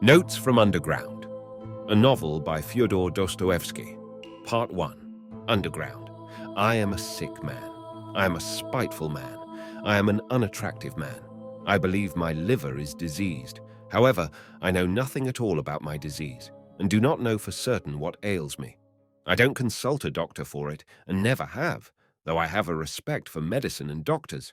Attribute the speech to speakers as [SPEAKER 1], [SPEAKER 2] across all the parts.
[SPEAKER 1] Notes from Underground, a novel by Fyodor Dostoevsky. Part 1. Underground. I am a sick man. I am a spiteful man. I am an unattractive man. I believe my liver is diseased. However, I know nothing at all about my disease, and do not know for certain what ails me. I don't consult a doctor for it, and never have, though I have a respect for medicine and doctors.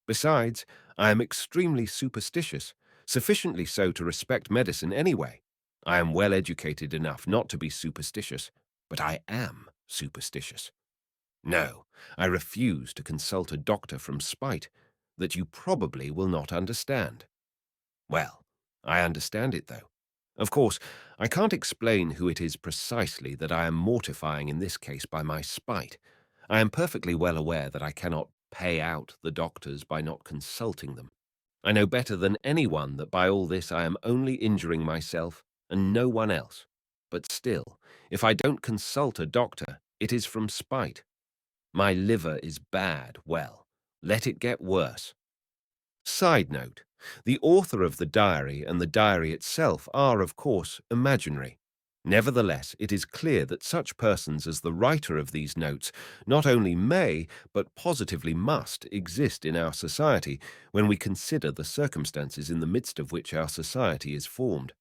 [SPEAKER 1] Besides, I am extremely superstitious, sufficiently so to respect medicine anyway. I am well educated enough not to be superstitious, but I am superstitious. No, I refuse to consult a doctor from spite, that you probably will not understand. Well, I understand it though. Of course, I can't explain who it is precisely that I am mortifying in this case by my spite. I am perfectly well aware that I cannot pay out the doctors by not consulting them. I know better than anyone that by all this I am only injuring myself and no one else. But still, if I don't consult a doctor, it is from spite. My liver is bad, well, let it get worse. Side note, the author of the diary and the diary itself are, of course, imaginary. Nevertheless, it is clear that such persons as the writer of these notes not only may, but positively must exist in our society when we consider the circumstances in the midst of which our society is formed.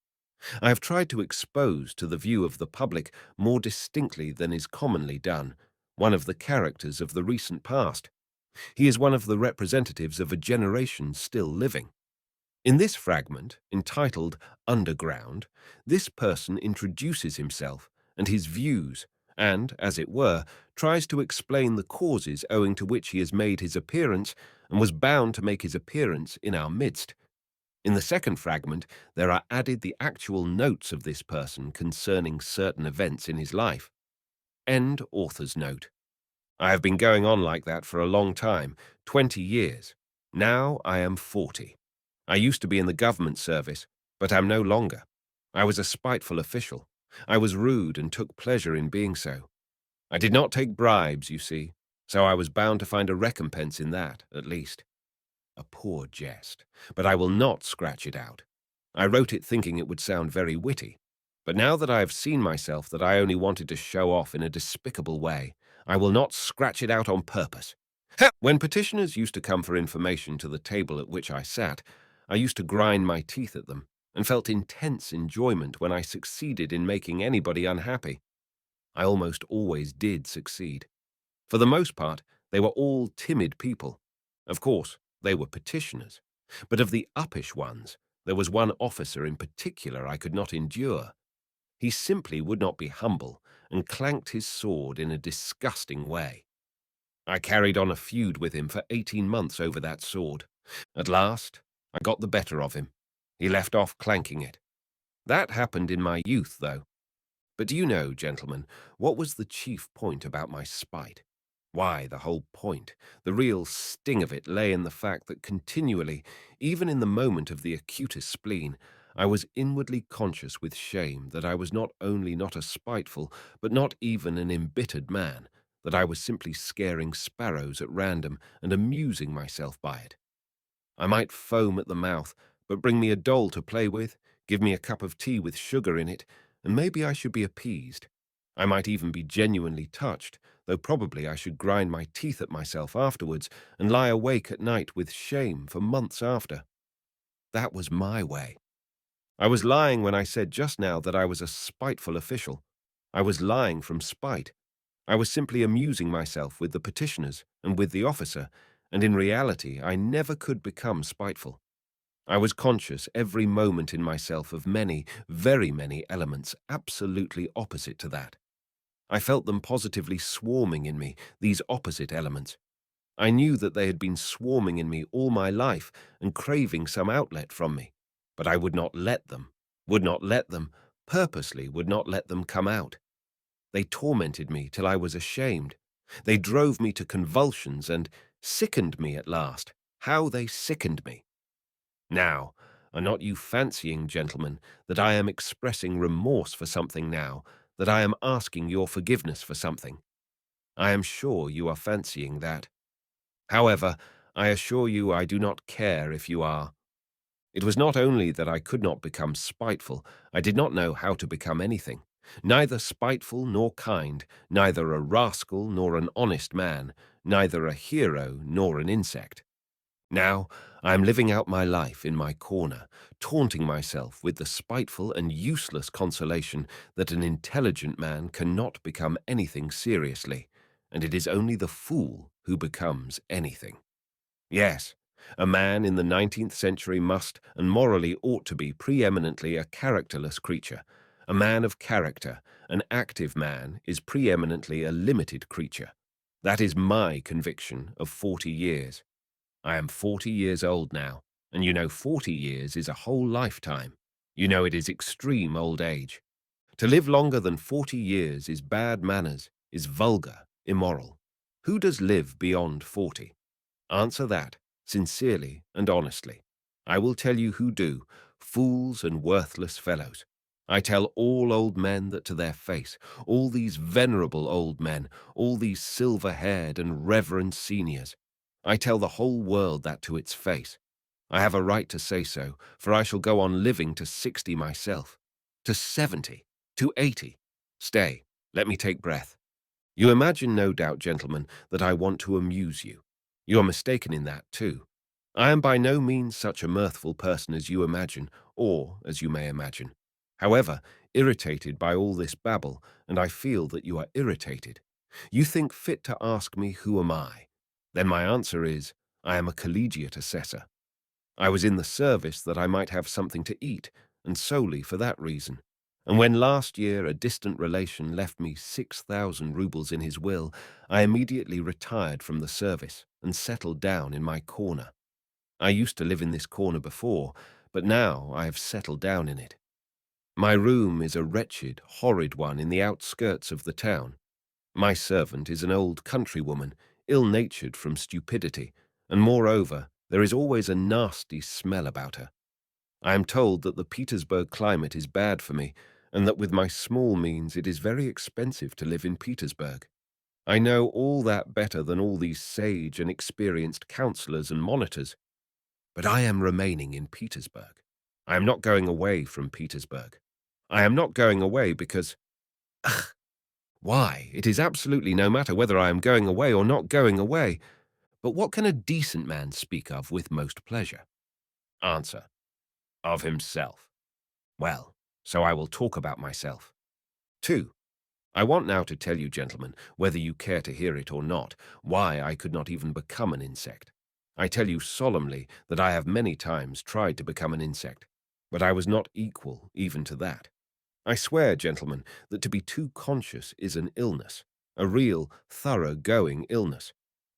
[SPEAKER 1] I have tried to expose to the view of the public more distinctly than is commonly done one of the characters of the recent past. He is one of the representatives of a generation still living. In this fragment, entitled Underground, this person introduces himself and his views and, as it were, tries to explain the causes owing to which he has made his appearance and was bound to make his appearance in our midst. In the second fragment, there are added the actual notes of this person concerning certain events in his life. End author's note. I have been going on like that for a long time, 20 years. Now I am 40. I used to be in the government service, but am no longer. I was a spiteful official. I was rude and took pleasure in being so. I did not take bribes, you see, so I was bound to find a recompense in that, at least. A poor jest, but I will not scratch it out. I wrote it thinking it would sound very witty, but now that I have seen myself that I only wanted to show off in a despicable way, I will not scratch it out on purpose. When petitioners used to come for information to the table at which I sat, I used to grind my teeth at them and felt intense enjoyment when I succeeded in making anybody unhappy. I almost always did succeed. For the most part, they were all timid people. Of course, they were petitioners. But of the uppish ones, there was one officer in particular I could not endure. He simply would not be humble and clanked his sword in a disgusting way. I carried on a feud with him for 18 months over that sword. At last, I got the better of him. He left off clanking it. That happened in my youth, though. But do you know, gentlemen, what was the chief point about my spite? Why, the whole point, the real sting of it lay in the fact that continually, even in the moment of the acutest spleen, I was inwardly conscious with shame that I was not only not a spiteful, but not even an embittered man, that I was simply scaring sparrows at random and amusing myself by it. I might foam at the mouth, but bring me a doll to play with, give me a cup of tea with sugar in it, and maybe I should be appeased. I might even be genuinely touched, though probably I should grind my teeth at myself afterwards and lie awake at night with shame for months after. That was my way. I was lying when I said just now that I was a spiteful official. I was lying from spite. I was simply amusing myself with the petitioners and with the officer, and in reality I never could become spiteful. I was conscious every moment in myself of many, very many elements absolutely opposite to that. I felt them positively swarming in me, these opposite elements. I knew that they had been swarming in me all my life and craving some outlet from me, but I would not let them, purposely would not let them come out. They tormented me till I was ashamed. They drove me to convulsions and sickened me at last. How they sickened me! Now, are not you fancying, gentlemen, that I am expressing remorse for something now, that I am asking your forgiveness for something? I am sure you are fancying that. However, I assure you I do not care if you are. It was not only that I could not become spiteful, I did not know how to become anything. Neither spiteful nor kind, neither a rascal nor an honest man, neither a hero nor an insect. Now I am living out my life in my corner, taunting myself with the spiteful and useless consolation that an intelligent man cannot become anything seriously, and it is only the fool who becomes anything. Yes, a man in the 19th century must and morally ought to be preeminently a characterless creature. A man of character, an active man, is preeminently a limited creature. That is my conviction of 40 years. I am 40 years old now, and you know 40 years is a whole lifetime. You know it is extreme old age. To live longer than 40 years is bad manners, is vulgar, immoral. Who does live beyond 40? Answer that, sincerely and honestly. I will tell you who do, fools and worthless fellows. I tell all old men that to their face, all these venerable old men, all these silver-haired and reverend seniors. I tell the whole world that to its face. I have a right to say so, for I shall go on living to 60 myself, to 70, to 80. Stay, let me take breath. You imagine, no doubt, gentlemen, that I want to amuse you. You are mistaken in that, too. I am by no means such a mirthful person as you imagine, or as you may imagine. However, irritated by all this babble, and I feel that you are irritated, you think fit to ask me who am I. Then my answer is, I am a collegiate assessor. I was in the service that I might have something to eat, and solely for that reason. And when last year a distant relation left me 6,000 roubles in his will, I immediately retired from the service and settled down in my corner. I used to live in this corner before, but now I have settled down in it. My room is a wretched, horrid one in the outskirts of the town. My servant is an old countrywoman, ill-natured from stupidity, and moreover, there is always a nasty smell about her. I am told that the Petersburg climate is bad for me, and that with my small means it is very expensive to live in Petersburg. I know all that better than all these sage and experienced counselors and monitors. But I am remaining in Petersburg. I am not going away from Petersburg. I am not going away because... Ugh, why, it is absolutely no matter whether I am going away or not going away. But what can a decent man speak of with most pleasure? Answer. Of himself. Well, so I will talk about myself. 2. I want now to tell you, gentlemen, whether you care to hear it or not, why I could not even become an insect. I tell you solemnly that I have many times tried to become an insect, but I was not equal even to that. I swear, gentlemen, that to be too conscious is an illness, a real, thorough-going illness.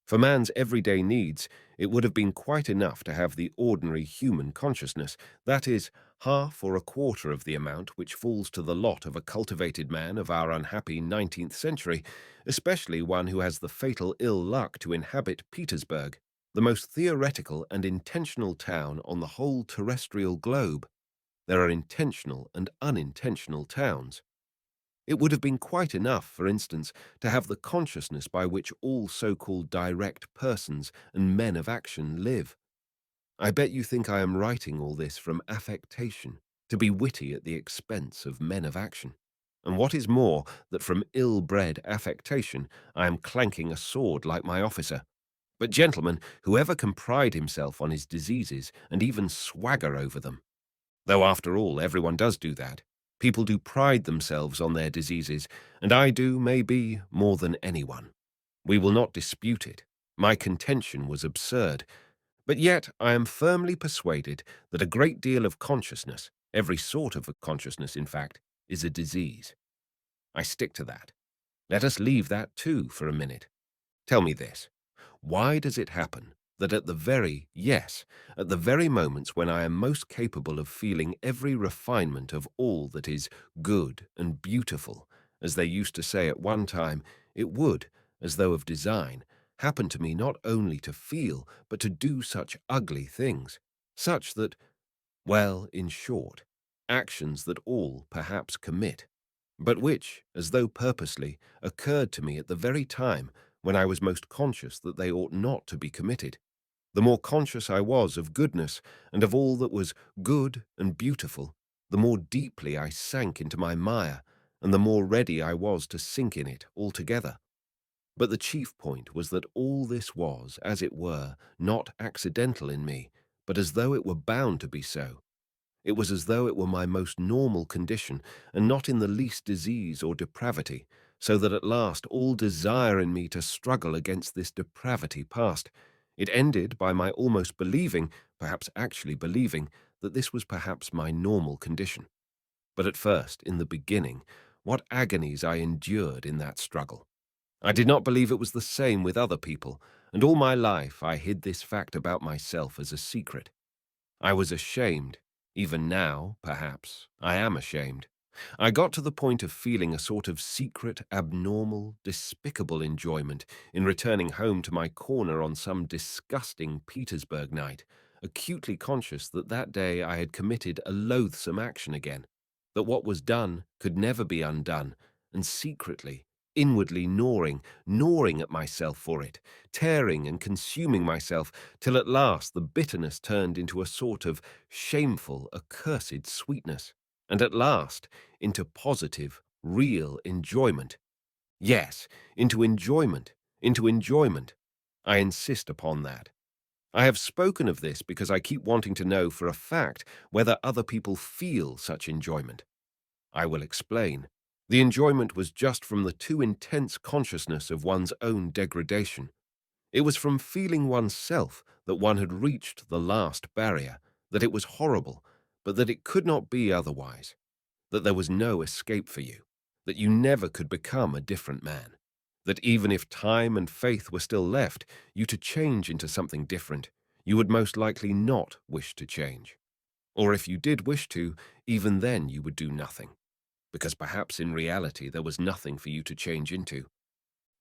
[SPEAKER 1] For man's everyday needs, it would have been quite enough to have the ordinary human consciousness, that is, half or a quarter of the amount which falls to the lot of a cultivated man of our unhappy 19th century, especially one who has the fatal ill luck to inhabit Petersburg, the most theoretical and intentional town on the whole terrestrial globe. There are intentional and unintentional towns. It would have been quite enough, for instance, to have the consciousness by which all so-called direct persons and men of action live. I bet you think I am writing all this from affectation, to be witty at the expense of men of action. And what is more, that from ill-bred affectation I am clanking a sword like my officer. But, gentlemen, whoever can pride himself on his diseases and even swagger over them? Though, after all, everyone does do that. People do pride themselves on their diseases, and I do, maybe, more than anyone. We will not dispute it. My contention was absurd. But yet I am firmly persuaded that a great deal of consciousness, every sort of a consciousness, in fact, is a disease. I stick to that. Let us leave that, too, for a minute. Tell me this. Why does it happen that at the very moments when I am most capable of feeling every refinement of all that is good and beautiful, as they used to say at one time, it would, as though of design, happen to me not only to feel, but to do such ugly things, such that, well, in short, actions that all perhaps commit, but which, as though purposely, occurred to me at the very time when I was most conscious that they ought not to be committed. The more conscious I was of goodness and of all that was good and beautiful, the more deeply I sank into my mire, and the more ready I was to sink in it altogether. But the chief point was that all this was, as it were, not accidental in me, but as though it were bound to be so. It was as though it were my most normal condition, and not in the least disease or depravity, so that at last all desire in me to struggle against this depravity passed. It ended by my almost believing, perhaps actually believing, that this was perhaps my normal condition. But at first, in the beginning, what agonies I endured in that struggle! I did not believe it was the same with other people, and all my life I hid this fact about myself as a secret. I was ashamed. Even now, perhaps, I am ashamed. I got to the point of feeling a sort of secret, abnormal, despicable enjoyment in returning home to my corner on some disgusting Petersburg night, acutely conscious that that day I had committed a loathsome action again, that what was done could never be undone, and secretly, inwardly gnawing at myself for it, tearing and consuming myself, till at last the bitterness turned into a sort of shameful, accursed sweetness, and at last into positive, real enjoyment. Yes, into enjoyment, into enjoyment. I insist upon that. I have spoken of this because I keep wanting to know for a fact whether other people feel such enjoyment. I will explain. The enjoyment was just from the too intense consciousness of one's own degradation. It was from feeling oneself that one had reached the last barrier, that it was horrible, but that it could not be otherwise, that there was no escape for you, that you never could become a different man, that even if time and faith were still left you to change into something different, you would most likely not wish to change. Or if you did wish to, even then you would do nothing, because perhaps in reality there was nothing for you to change into.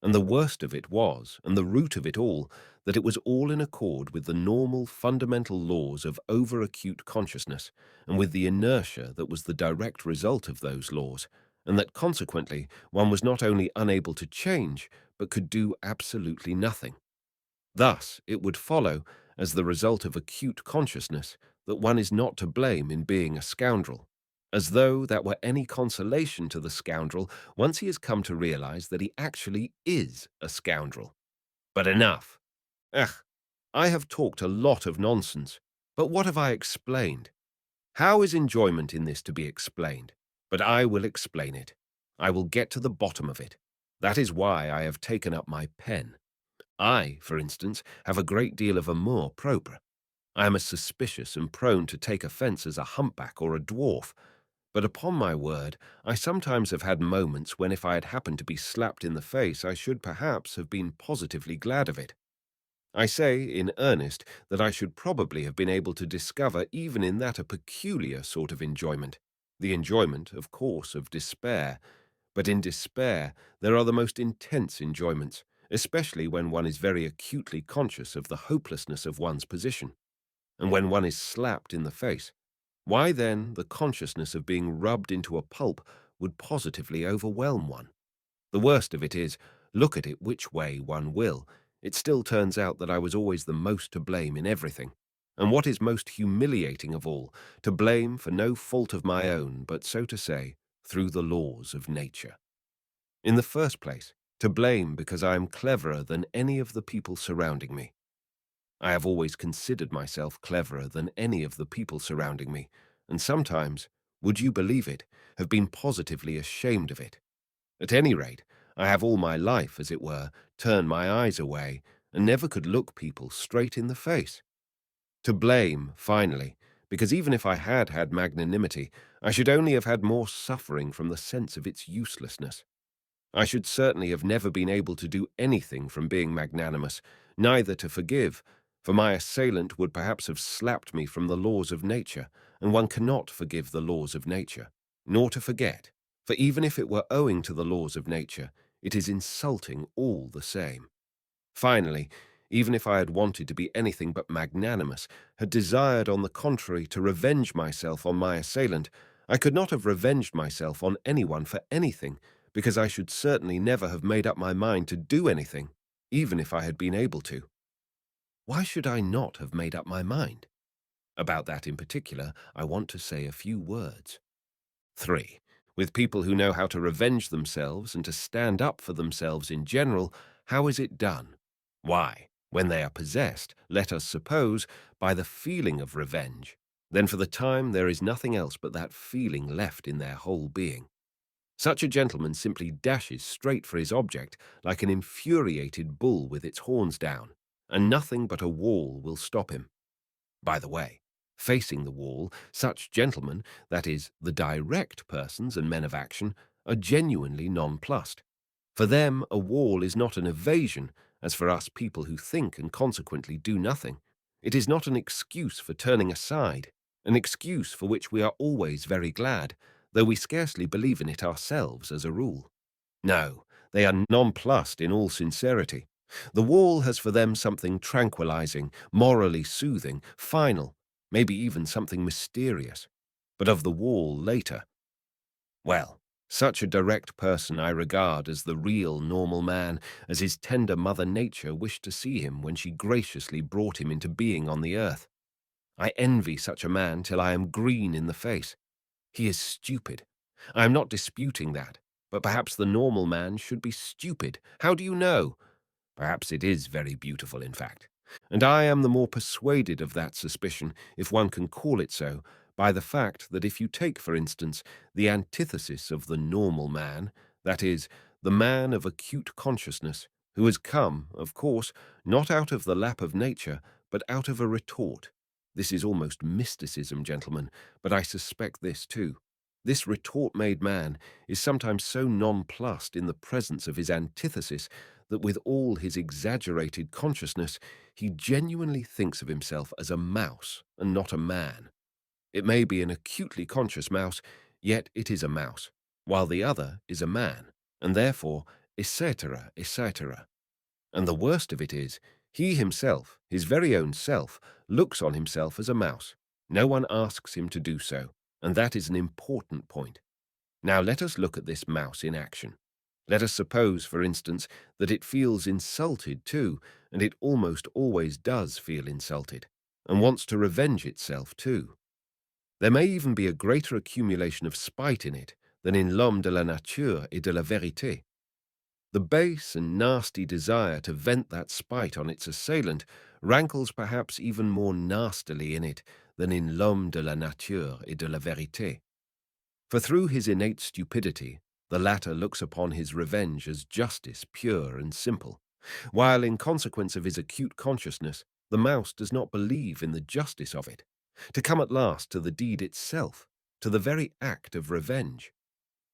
[SPEAKER 1] And the worst of it was, and the root of it all, that it was all in accord with the normal fundamental laws of over-acute consciousness, and with the inertia that was the direct result of those laws, and that consequently one was not only unable to change, but could do absolutely nothing. Thus, it would follow, as the result of acute consciousness, that one is not to blame in being a scoundrel, as though that were any consolation to the scoundrel once he has come to realize that he actually is a scoundrel. But enough. Ugh, I have talked a lot of nonsense, but what have I explained? How is enjoyment in this to be explained? But I will explain it. I will get to the bottom of it. That is why I have taken up my pen. I, for instance, have a great deal of amour propre. I am as suspicious and prone to take offence as a humpback or a dwarf, but upon my word, I sometimes have had moments when if I had happened to be slapped in the face, I should perhaps have been positively glad of it. I say, in earnest, that I should probably have been able to discover even in that a peculiar sort of enjoyment, the enjoyment, of course, of despair. But in despair there are the most intense enjoyments, especially when one is very acutely conscious of the hopelessness of one's position, and when one is slapped in the face. Why then the consciousness of being rubbed into a pulp would positively overwhelm one? The worst of it is, look at it which way one will, it still turns out that I was always the most to blame in everything. And what is most humiliating of all, to blame for no fault of my own, but so to say, through the laws of nature. In the first place, to blame because I am cleverer than any of the people surrounding me. I have always considered myself cleverer than any of the people surrounding me, and sometimes, would you believe it, have been positively ashamed of it. At any rate, I have all my life, as it were, turned my eyes away, and never could look people straight in the face. To blame, finally, because even if I had had magnanimity, I should only have had more suffering from the sense of its uselessness. I should certainly have never been able to do anything from being magnanimous, neither to forgive, for my assailant would perhaps have slapped me from the laws of nature, and one cannot forgive the laws of nature, nor to forget, for even if it were owing to the laws of nature, it is insulting all the same. Finally, even if I had wanted to be anything but magnanimous, had desired on the contrary to revenge myself on my assailant, I could not have revenged myself on anyone for anything, because I should certainly never have made up my mind to do anything, even if I had been able to. Why should I not have made up my mind? About that in particular, I want to say a few words. 3. With people who know how to revenge themselves and to stand up for themselves in general, how is it done? Why, when they are possessed, let us suppose, by the feeling of revenge, then for the time there is nothing else but that feeling left in their whole being. Such a gentleman simply dashes straight for his object like an infuriated bull with its horns down, and nothing but a wall will stop him. By the way, facing the wall, such gentlemen, that is, the direct persons and men of action, are genuinely nonplussed. For them, a wall is not an evasion, as for us people who think and consequently do nothing. It is not an excuse for turning aside, an excuse for which we are always very glad, though we scarcely believe in it ourselves as a rule. No, they are nonplussed in all sincerity. The wall has for them something tranquilizing, morally soothing, final, maybe even something mysterious. But of the wall later. Well, such a direct person I regard as the real normal man, as his tender mother nature wished to see him when she graciously brought him into being on the earth. I envy such a man till I am green in the face. He is stupid. I am not disputing that, but perhaps the normal man should be stupid. How do you know? Perhaps it is very beautiful, in fact. And I am the more persuaded of that suspicion, if one can call it so, by the fact that if you take, for instance, the antithesis of the normal man, that is, the man of acute consciousness, who has come, of course, not out of the lap of nature, but out of a retort. This is almost mysticism, gentlemen, but I suspect this too. This retort-made man is sometimes so nonplussed in the presence of his antithesis that with all his exaggerated consciousness, he genuinely thinks of himself as a mouse and not a man. It may be an acutely conscious mouse, yet it is a mouse, while the other is a man, and therefore, etc., etc. And the worst of it is, he himself, his very own self, looks on himself as a mouse. No one asks him to do so, and that is an important point. Now let us look at this mouse in action. Let us suppose, for instance, that it feels insulted too, and it almost always does feel insulted, and wants to revenge itself too. There may even be a greater accumulation of spite in it than in l'homme de la nature et de la vérité. The base and nasty desire to vent that spite on its assailant rankles perhaps even more nastily in it than in l'homme de la nature et de la vérité. For through his innate stupidity, the latter looks upon his revenge as justice pure and simple, while in consequence of his acute consciousness, the mouse does not believe in the justice of it, to come at last to the deed itself, to the very act of revenge.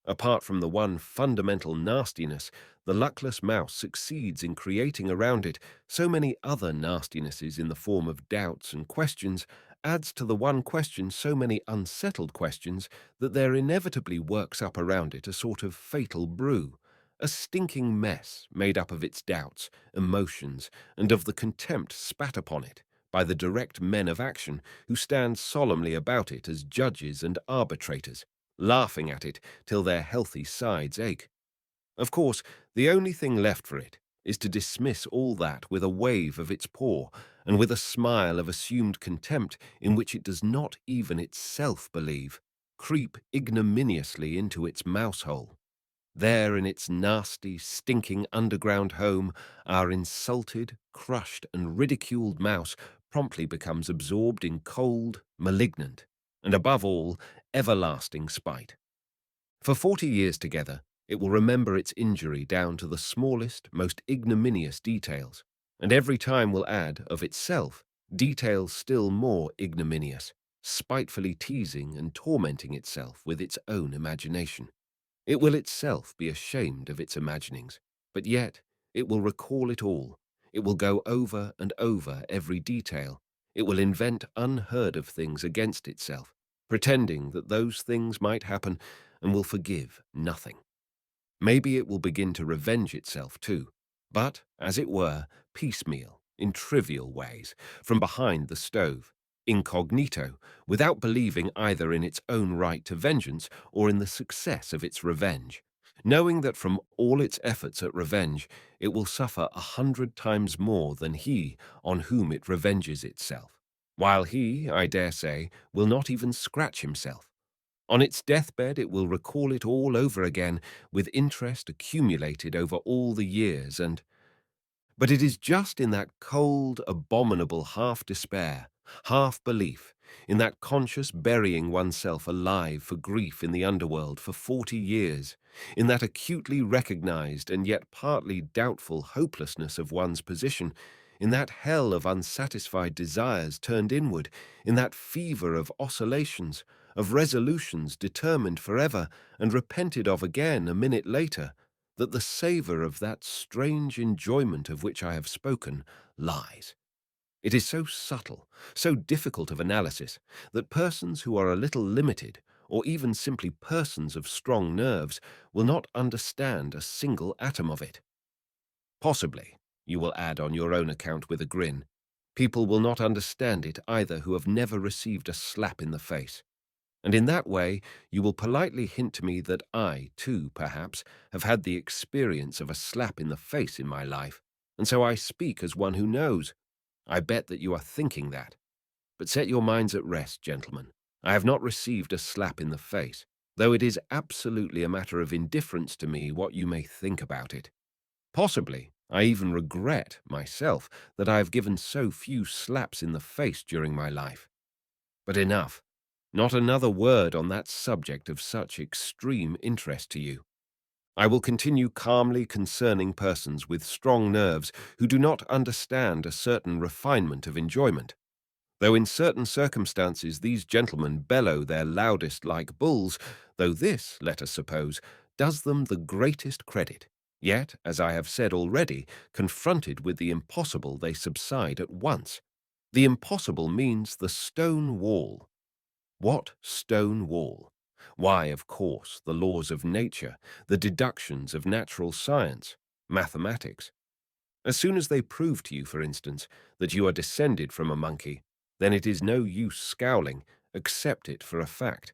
[SPEAKER 1] Apart from the one fundamental nastiness, the luckless mouse succeeds in creating around it so many other nastinesses in the form of doubts and questions, adds to the one question so many unsettled questions, that there inevitably works up around it a sort of fatal brew, a stinking mess made up of its doubts, emotions, and of the contempt spat upon it by the direct men of action who stand solemnly about it as judges and arbitrators, laughing at it till their healthy sides ache. Of course, the only thing left for it is to dismiss all that with a wave of its paw and with a smile of assumed contempt in which it does not even itself believe, creep ignominiously into its mouse-hole. There in its nasty, stinking underground home, our insulted, crushed, and ridiculed mouse promptly becomes absorbed in cold, malignant, and above all, everlasting spite. For 40 years together, it will remember its injury down to the smallest, most ignominious details, and every time will add, of itself, details still more ignominious, spitefully teasing and tormenting itself with its own imagination. It will itself be ashamed of its imaginings, but yet it will recall it all. It will go over and over every detail. It will invent unheard of things against itself, pretending that those things might happen, and will forgive nothing. Maybe it will begin to revenge itself too, but, as it were, piecemeal, in trivial ways, from behind the stove, incognito, without believing either in its own right to vengeance or in the success of its revenge. knowing that from all its efforts at revenge, it will suffer 100 times more than he on whom it revenges itself, while he, I dare say, will not even scratch himself. On its deathbed, it will recall it all over again with interest accumulated over all the years, but it is just in that cold, abominable half-despair, half-belief, in that conscious burying oneself alive for grief in the underworld for 40 years, in that acutely recognized and yet partly doubtful hopelessness of one's position, in that hell of unsatisfied desires turned inward, in that fever of oscillations, of resolutions determined forever and repented of again a minute later, that the savour of that strange enjoyment of which I have spoken lies. It is so subtle, so difficult of analysis, that persons who are a little limited, or even simply persons of strong nerves, will not understand a single atom of it. Possibly, you will add on your own account with a grin, people will not understand it either who have never received a slap in the face. And in that way, you will politely hint to me that I, too, perhaps, have had the experience of a slap in the face in my life, and so I speak as one who knows. I bet that you are thinking that. But set your minds at rest, gentlemen. I have not received a slap in the face, though it is absolutely a matter of indifference to me what you may think about it. Possibly, I even regret, myself, that I have given so few slaps in the face during my life. But enough. Not another word on that subject of such extreme interest to you. I will continue calmly concerning persons with strong nerves who do not understand a certain refinement of enjoyment. Though in certain circumstances these gentlemen bellow their loudest like bulls, though this, let us suppose, does them the greatest credit, yet, as I have said already, confronted with the impossible they subside at once. The impossible means the stone wall. What stone wall? Why, of course, the laws of nature, the deductions of natural science, mathematics. As soon as they prove to you, for instance, that you are descended from a monkey, then it is no use scowling, accept it for a fact.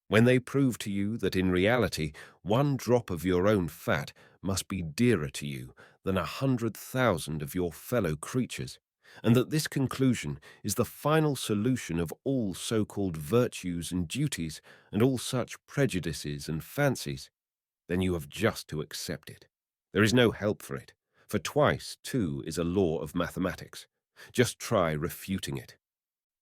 [SPEAKER 1] When they prove to you that in reality 1 drop of your own fat must be dearer to you than 100,000 of your fellow creatures, and that this conclusion is the final solution of all so-called virtues and duties and all such prejudices and fancies, then you have just to accept it. There is no help for it, for twice 2 is a law of mathematics. Just try refuting it.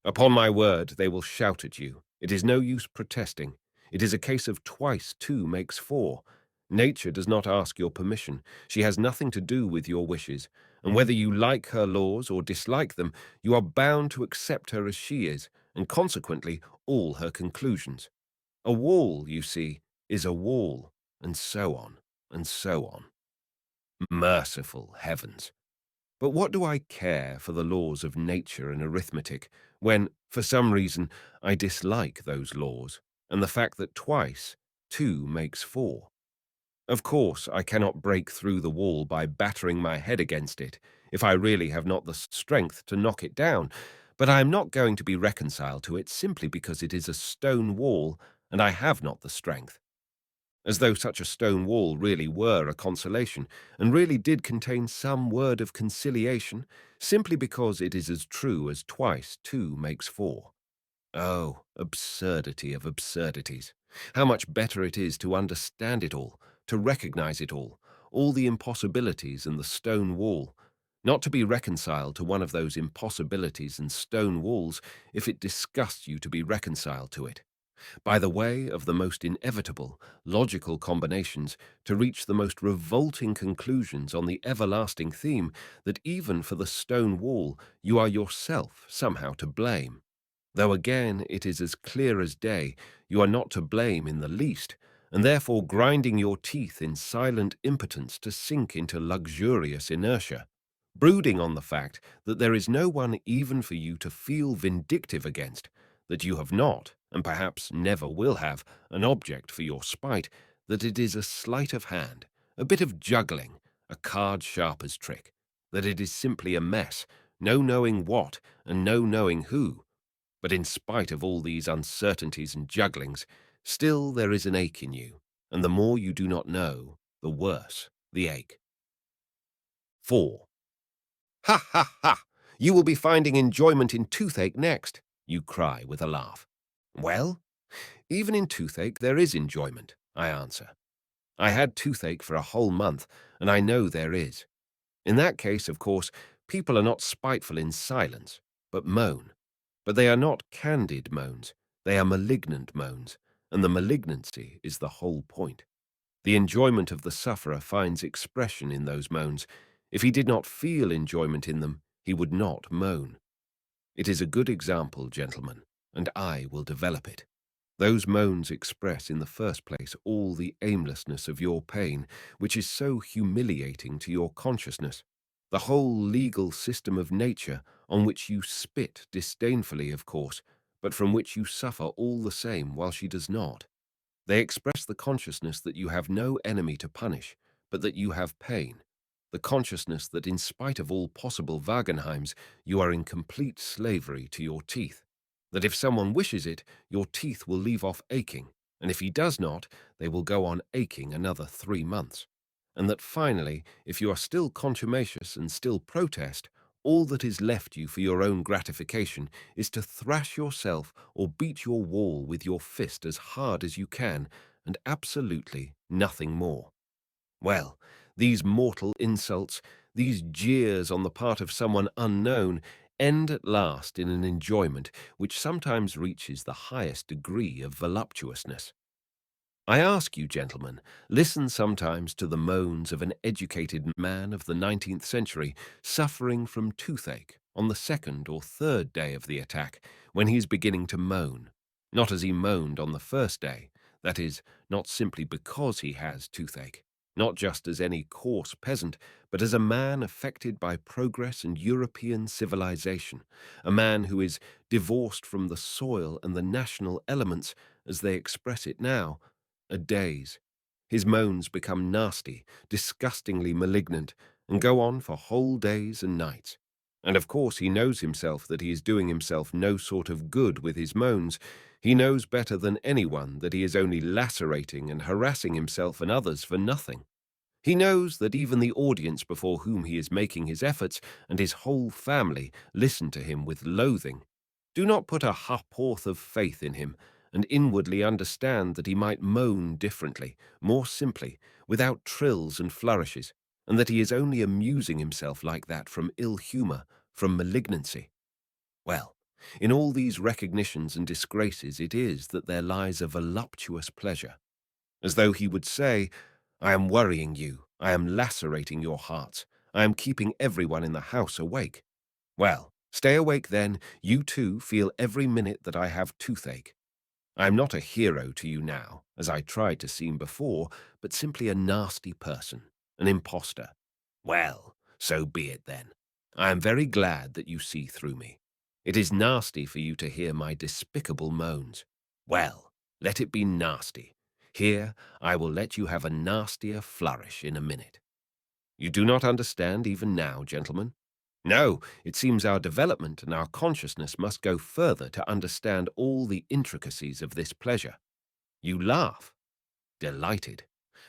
[SPEAKER 1] Upon my word, they will shout at you. It is no use protesting. It is a case of twice 2 makes 4. Nature does not ask your permission. She has nothing to do with your wishes, and whether you like her laws or dislike them, you are bound to accept her as she is, and consequently all her conclusions. A wall, you see, is a wall, and so on, and so on. Merciful heavens! But what do I care for the laws of nature and arithmetic when, for some reason, I dislike those laws, and the fact that twice 2 makes 4? Of course, I cannot break through the wall by battering my head against it, if I really have not the strength to knock it down, but I am not going to be reconciled to it simply because it is a stone wall and I have not the strength. As though such a stone wall really were a consolation, and really did contain some word of conciliation, simply because it is as true as twice 2 makes 4. Oh, absurdity of absurdities! How much better it is to understand it all, to recognize it all the impossibilities and the stone wall, not to be reconciled to one of those impossibilities and stone walls if it disgusts you to be reconciled to it, by the way of the most inevitable, logical combinations, to reach the most revolting conclusions on the everlasting theme that even for the stone wall you are yourself somehow to blame. Though again it is as clear as day, you are not to blame in the least, and therefore grinding your teeth in silent impotence to sink into luxurious inertia, brooding on the fact that there is no one even for you to feel vindictive against, that you have not, and perhaps never will have, an object for your spite, that it is a sleight of hand, a bit of juggling, a card-sharper's trick, that it is simply a mess, no knowing what and no knowing who. But in spite of all these uncertainties and jugglings, still there is an ache in you, and the more you do not know, the worse the ache. 4. Ha ha ha! You will be finding enjoyment in toothache next, you cry with a laugh. Well, even in toothache there is enjoyment, I answer. I had toothache for a whole month, and I know there is. In that case, of course, people are not spiteful in silence, but moan. But they are not candid moans, they are malignant moans, and the malignancy is the whole point. The enjoyment of the sufferer finds expression in those moans. If he did not feel enjoyment in them, he would not moan. It is a good example, gentlemen, and I will develop it. Those moans express in the first place all the aimlessness of your pain, which is so humiliating to your consciousness, the whole legal system of nature on which you spit disdainfully, of course, but from which you suffer all the same while she does not. They express the consciousness that you have no enemy to punish, but that you have pain, the consciousness that in spite of all possible Wagenheims, you are in complete slavery to your teeth, that if someone wishes it, your teeth will leave off aching, and if he does not, they will go on aching another 3 months, and that finally, if you are still contumacious and still protest, all that is left you for your own gratification is to thrash yourself or beat your wall with your fist as hard as you can, and absolutely nothing more. Well, these mortal insults, these jeers on the part of someone unknown, end at last in an enjoyment which sometimes reaches the highest degree of voluptuousness. I ask you, gentlemen, listen sometimes to the moans of an educated man of the 19th century suffering from toothache on the second or third day of the attack, when he is beginning to moan, not as he moaned on the first day, that is, not simply because he has toothache, not just as any coarse peasant, but as a man affected by progress and European civilization, a man who is divorced from the soil and the national elements, as they express it now, a daze. His moans become nasty, disgustingly malignant, and go on for whole days and nights. And of course he knows himself that he is doing himself no sort of good with his moans. He knows better than anyone that he is only lacerating and harassing himself and others for nothing. He knows that even the audience before whom he is making his efforts and his whole family listen to him with loathing. Do not put a ha'porth of faith in him, and inwardly understand that he might moan differently, more simply, without trills and flourishes, and that he is only amusing himself like that from ill humour, from malignancy. Well, in all these recognitions and disgraces it is that there lies a voluptuous pleasure, as though he would say, I am worrying you, I am lacerating your hearts, I am keeping everyone in the house awake. Well, stay awake then, you too feel every minute that I have toothache. I am not a hero to you now, as I tried to seem before, but simply a nasty person, an impostor. Well, so be it then. I am very glad that you see through me. It is nasty for you to hear my despicable moans. Well, let it be nasty. Here, I will let you have a nastier flourish in a minute. You do not understand even now, gentlemen? No, it seems our development and our consciousness must go further to understand all the intricacies of this pleasure. You laugh. Delighted.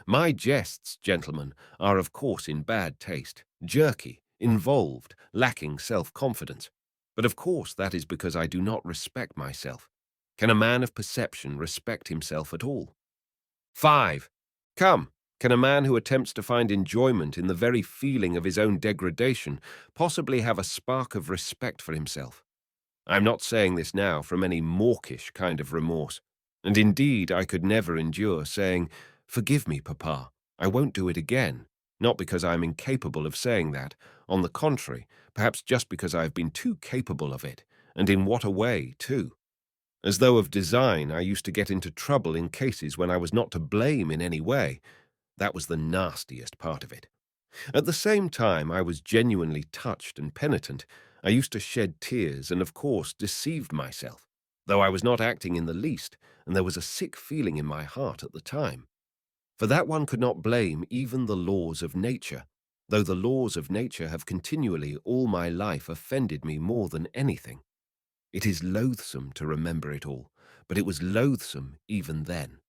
[SPEAKER 1] My jests, gentlemen, are of course in bad taste, jerky, involved, lacking self-confidence. But of course that is because I do not respect myself. Can a man of perception respect himself at all? 5. Come, can a man who attempts to find enjoyment in the very feeling of his own degradation possibly have a spark of respect for himself? I am not saying this now from any mawkish kind of remorse, and indeed I could never endure saying, Forgive me, Papa, I won't do it again, not because I am incapable of saying that. On the contrary, perhaps just because I have been too capable of it, and in what a way, too. As though of design, I used to get into trouble in cases when I was not to blame in any way. That was the nastiest part of it. At the same time, I was genuinely touched and penitent. I used to shed tears and, of course, deceived myself, though I was not acting in the least, and there was a sick feeling in my heart at the time. For that one could not blame even the laws of nature, though the laws of nature have continually all my life offended me more than anything. It is loathsome to remember it all, but it was loathsome even then.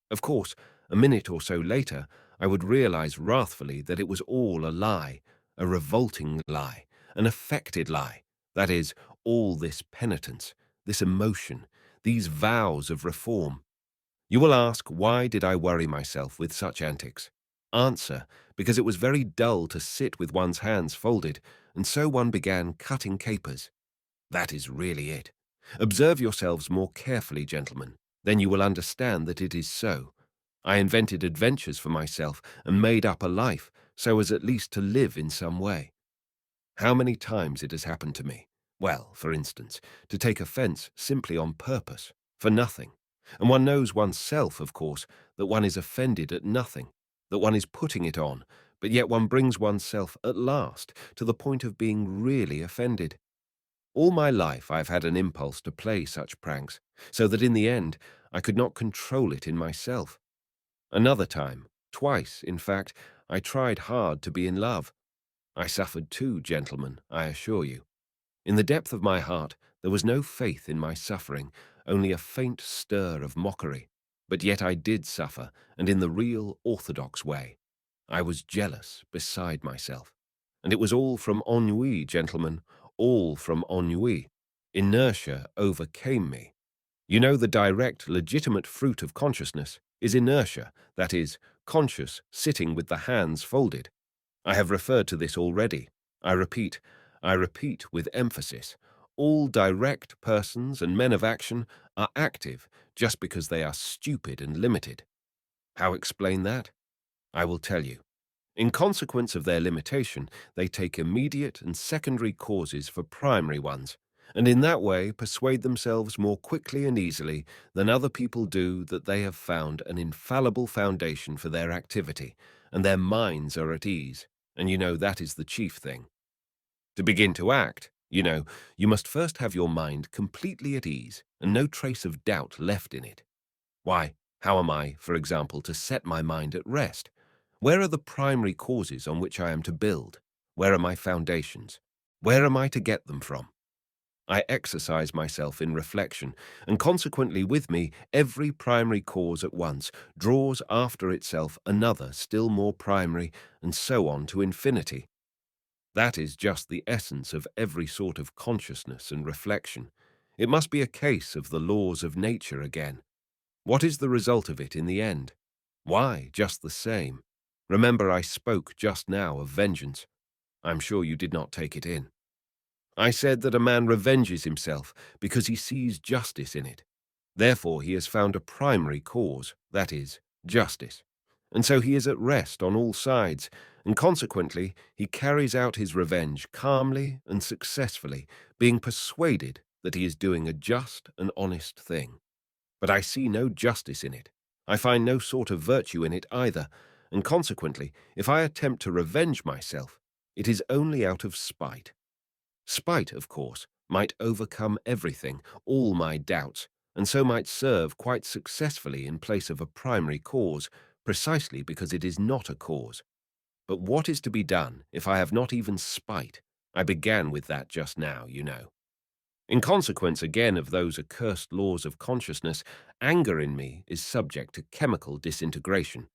[SPEAKER 1] Of course, A minute or so later, I would realize wrathfully that it was all a lie, a revolting lie, an affected lie. That is, all this penitence, this emotion, these vows of reform. You will ask, why did I worry myself with such antics? Answer, because it was very dull to sit with one's hands folded, and so one began cutting capers. That is really it. Observe yourselves more carefully, gentlemen. Then you will understand that it is so. I invented adventures for myself and made up a life, so as at least to live in some way. How many times it has happened to me? Well, for instance, to take offense simply on purpose, for nothing. And one knows oneself, of course, that one is offended at nothing, that one is putting it on, but yet one brings oneself at last to the point of being really offended. All my life I have had an impulse to play such pranks, so that in the end I could not control it in myself. Another time, twice, in fact, I tried hard to be in love. I suffered too, gentlemen, I assure you. In the depth of my heart there was no faith in my suffering, only a faint stir of mockery. But yet I did suffer, and in the real orthodox way. I was jealous, beside myself. And it was all from ennui, gentlemen, all from ennui. Inertia overcame me. You know, the direct, legitimate fruit of consciousness is inertia, that is, conscious sitting with the hands folded. I have referred to this already. I repeat with emphasis. All direct persons and men of action are active just because they are stupid and limited. How explain that? I will tell you. In consequence of their limitation, they take immediate and secondary causes for primary ones, and in that way persuade themselves more quickly and easily than other people do that they have found an infallible foundation for their activity, and their minds are at ease, and you know that is the chief thing. To begin to act, you know, you must first have your mind completely at ease and no trace of doubt left in it. Why, how am I, for example, to set my mind at rest? Where are the primary causes on which I am to build? Where are my foundations? Where am I to get them from? I exercise myself in reflection, and consequently with me every primary cause at once draws after itself another still more primary, and so on to infinity. That is just the essence of every sort of consciousness and reflection. It must be a case of the laws of nature again. What is the result of it in the end? Why, just the same. Remember, I spoke just now of vengeance. I'm sure you did not take it in. I said that a man revenges himself because he sees justice in it. Therefore he has found a primary cause, that is, justice. And so he is at rest on all sides, and consequently he carries out his revenge calmly and successfully, being persuaded that he is doing a just and honest thing. But I see no justice in it. I find no sort of virtue in it either, and consequently, if I attempt to revenge myself, it is only out of spite. Spite, of course, might overcome everything, all my doubts, and so might serve quite successfully in place of a primary cause, precisely because it is not a cause. But what is to be done if I have not even spite? I began with that just now, you know. In consequence again of those accursed laws of consciousness, anger in me is subject to chemical disintegration.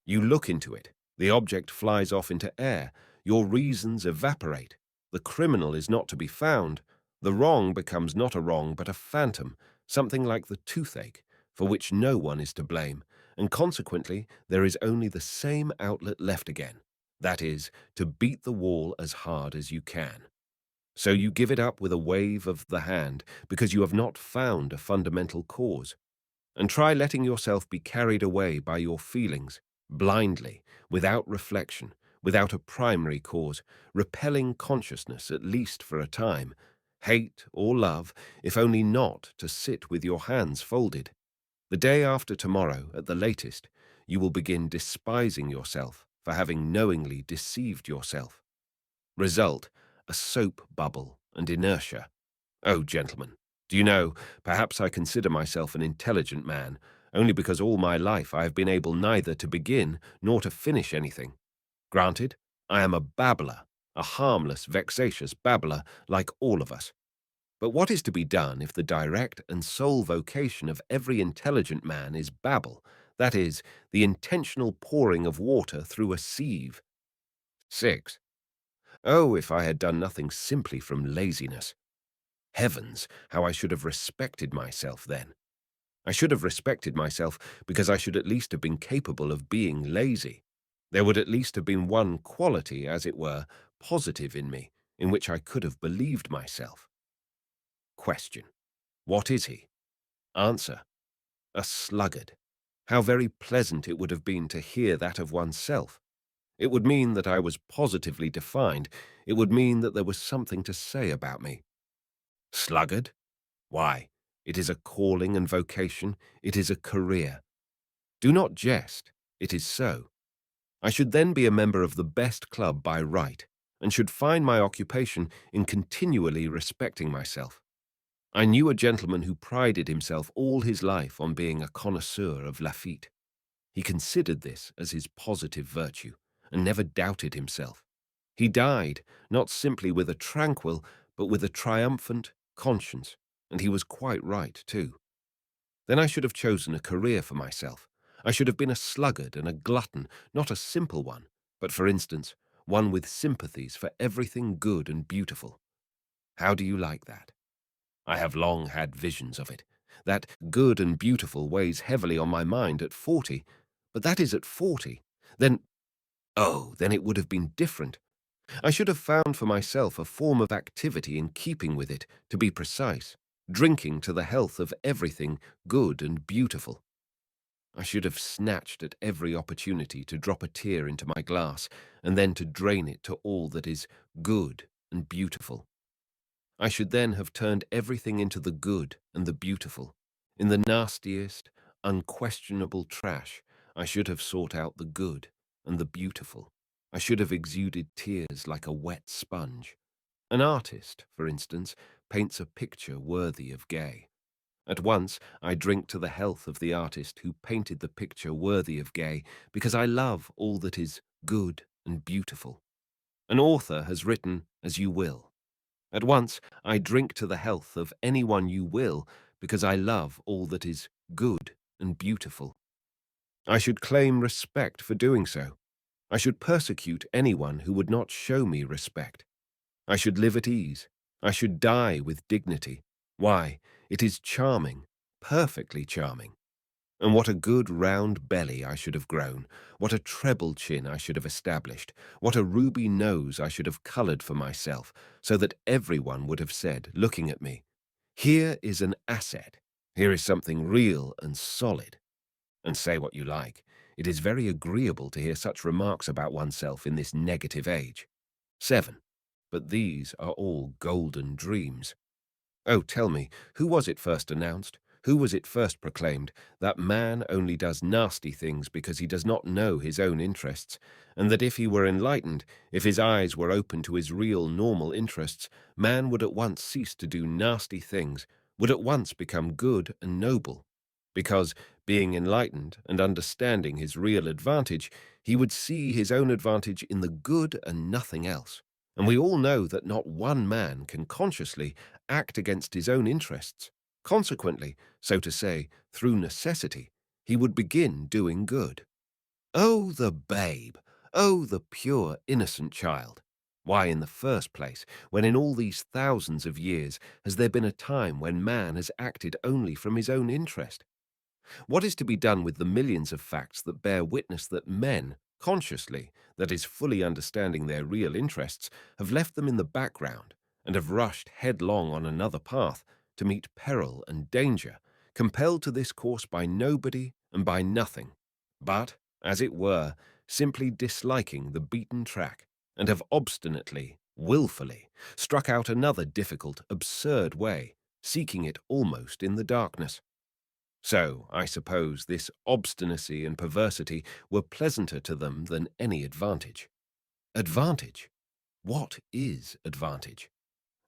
[SPEAKER 1] You look into it, the object flies off into air, your reasons evaporate, the criminal is not to be found, the wrong becomes not a wrong but a phantom, something like the toothache, for which no one is to blame, and consequently there is only the same outlet left again, that is, to beat the wall as hard as you can. So you give it up with a wave of the hand because you have not found a fundamental cause, and try letting yourself be carried away by your feelings, blindly, without reflection, without a primary cause, repelling consciousness at least for a time, hate or love, if only not to sit with your hands folded. The day after tomorrow, at the latest, you will begin despising yourself for having knowingly deceived yourself. Result, a soap bubble and inertia. Oh, gentlemen, do you know, perhaps I consider myself an intelligent man, only because all my life I have been able neither to begin nor to finish anything. Granted, I am a babbler, a harmless, vexatious babbler, like all of us. But what is to be done if the direct and sole vocation of every intelligent man is babble, That is, the intentional pouring of water through a sieve. 6. Oh, if I had done nothing simply from laziness. Heavens, how I should have respected myself then. I should have respected myself because I should at least have been capable of being lazy. There would at least have been one quality, as it were, positive in me, in which I could have believed myself. Question. What is he? Answer. A sluggard. How very pleasant it would have been to hear that of oneself. It would mean that I was positively defined. It would mean that there was something to say about me. Sluggard? Why, it is a calling and vocation. It is a career. Do not jest. It is so. I should then be a member of the best club by right, and should find my occupation in continually respecting myself. I knew a gentleman who prided himself all his life on being a connoisseur of Lafitte. He considered this as his positive virtue, and never doubted himself. He died, not simply with a tranquil, but with a triumphant conscience, and he was quite right, too. Then I should have chosen a career for myself. I should have been a sluggard and a glutton, not a simple one, but, for instance, one with sympathies for everything good and beautiful. How do you like that? I have long had visions of it. That good and beautiful weighs heavily on my mind at 40, but that is at 40. Then, oh, then it would have been different. I should have found for myself a form of activity in keeping with it, to be precise, drinking to the health of everything good and beautiful. I should have snatched at every opportunity to drop a tear into my glass, and then to drain it to all that is good and beautiful. I should then have turned everything into the good and the beautiful. In the nastiest, unquestionable trash, I should have sought out the good and the beautiful. I should have exuded tears like a wet sponge. An artist, for instance, paints a picture worthy of Gay. At once, I drink to the health of the artist who painted the picture worthy of Gay, because I love all that is good and beautiful. An author has written as you will. At once, I drink to the health of anyone you will, because I love all that is good and beautiful. I should claim respect for doing so. I should persecute anyone who would not show me respect. I should live at ease. I should die with dignity. Why, it is charming, perfectly charming. And what a good round belly I should have grown, what a treble chin I should have established, what a ruby nose I should have coloured for myself, so that everyone would have said, looking at me, here is an asset, here is something real and solid. And say what you like, it is very agreeable to hear such remarks about oneself in this negative age. 7. But these are all golden dreams. Oh, tell me, who was it first announced? Who was it first proclaimed that man only does nasty things because he does not know his own interests, and that if he were enlightened, if his eyes were open to his real normal interests, man would at once cease to do nasty things, would at once become good and noble? Because, being enlightened and understanding his real advantage, he would see his own advantage in the good and nothing else. And we all know that not one man can consciously act against his own interests. Consequently, so to say, through necessity, he would begin doing good. Oh, the babe! Oh, the pure, innocent child! Why, in the first place, when in all these thousands of years has there been a time when man has acted only from his own interest? What is to be done with the millions of facts that bear witness that men, consciously, that is, fully understanding their real interests, have left them in the background and have rushed headlong on another path to meet peril and danger, compelled to this course by nobody and by nothing, but, as it were, simply disliking the beaten track, and have obstinately, wilfully, struck out another difficult, absurd way, seeking it almost in the darkness. So, I suppose, this obstinacy and perversity were pleasanter to them than any advantage. Advantage? What is advantage?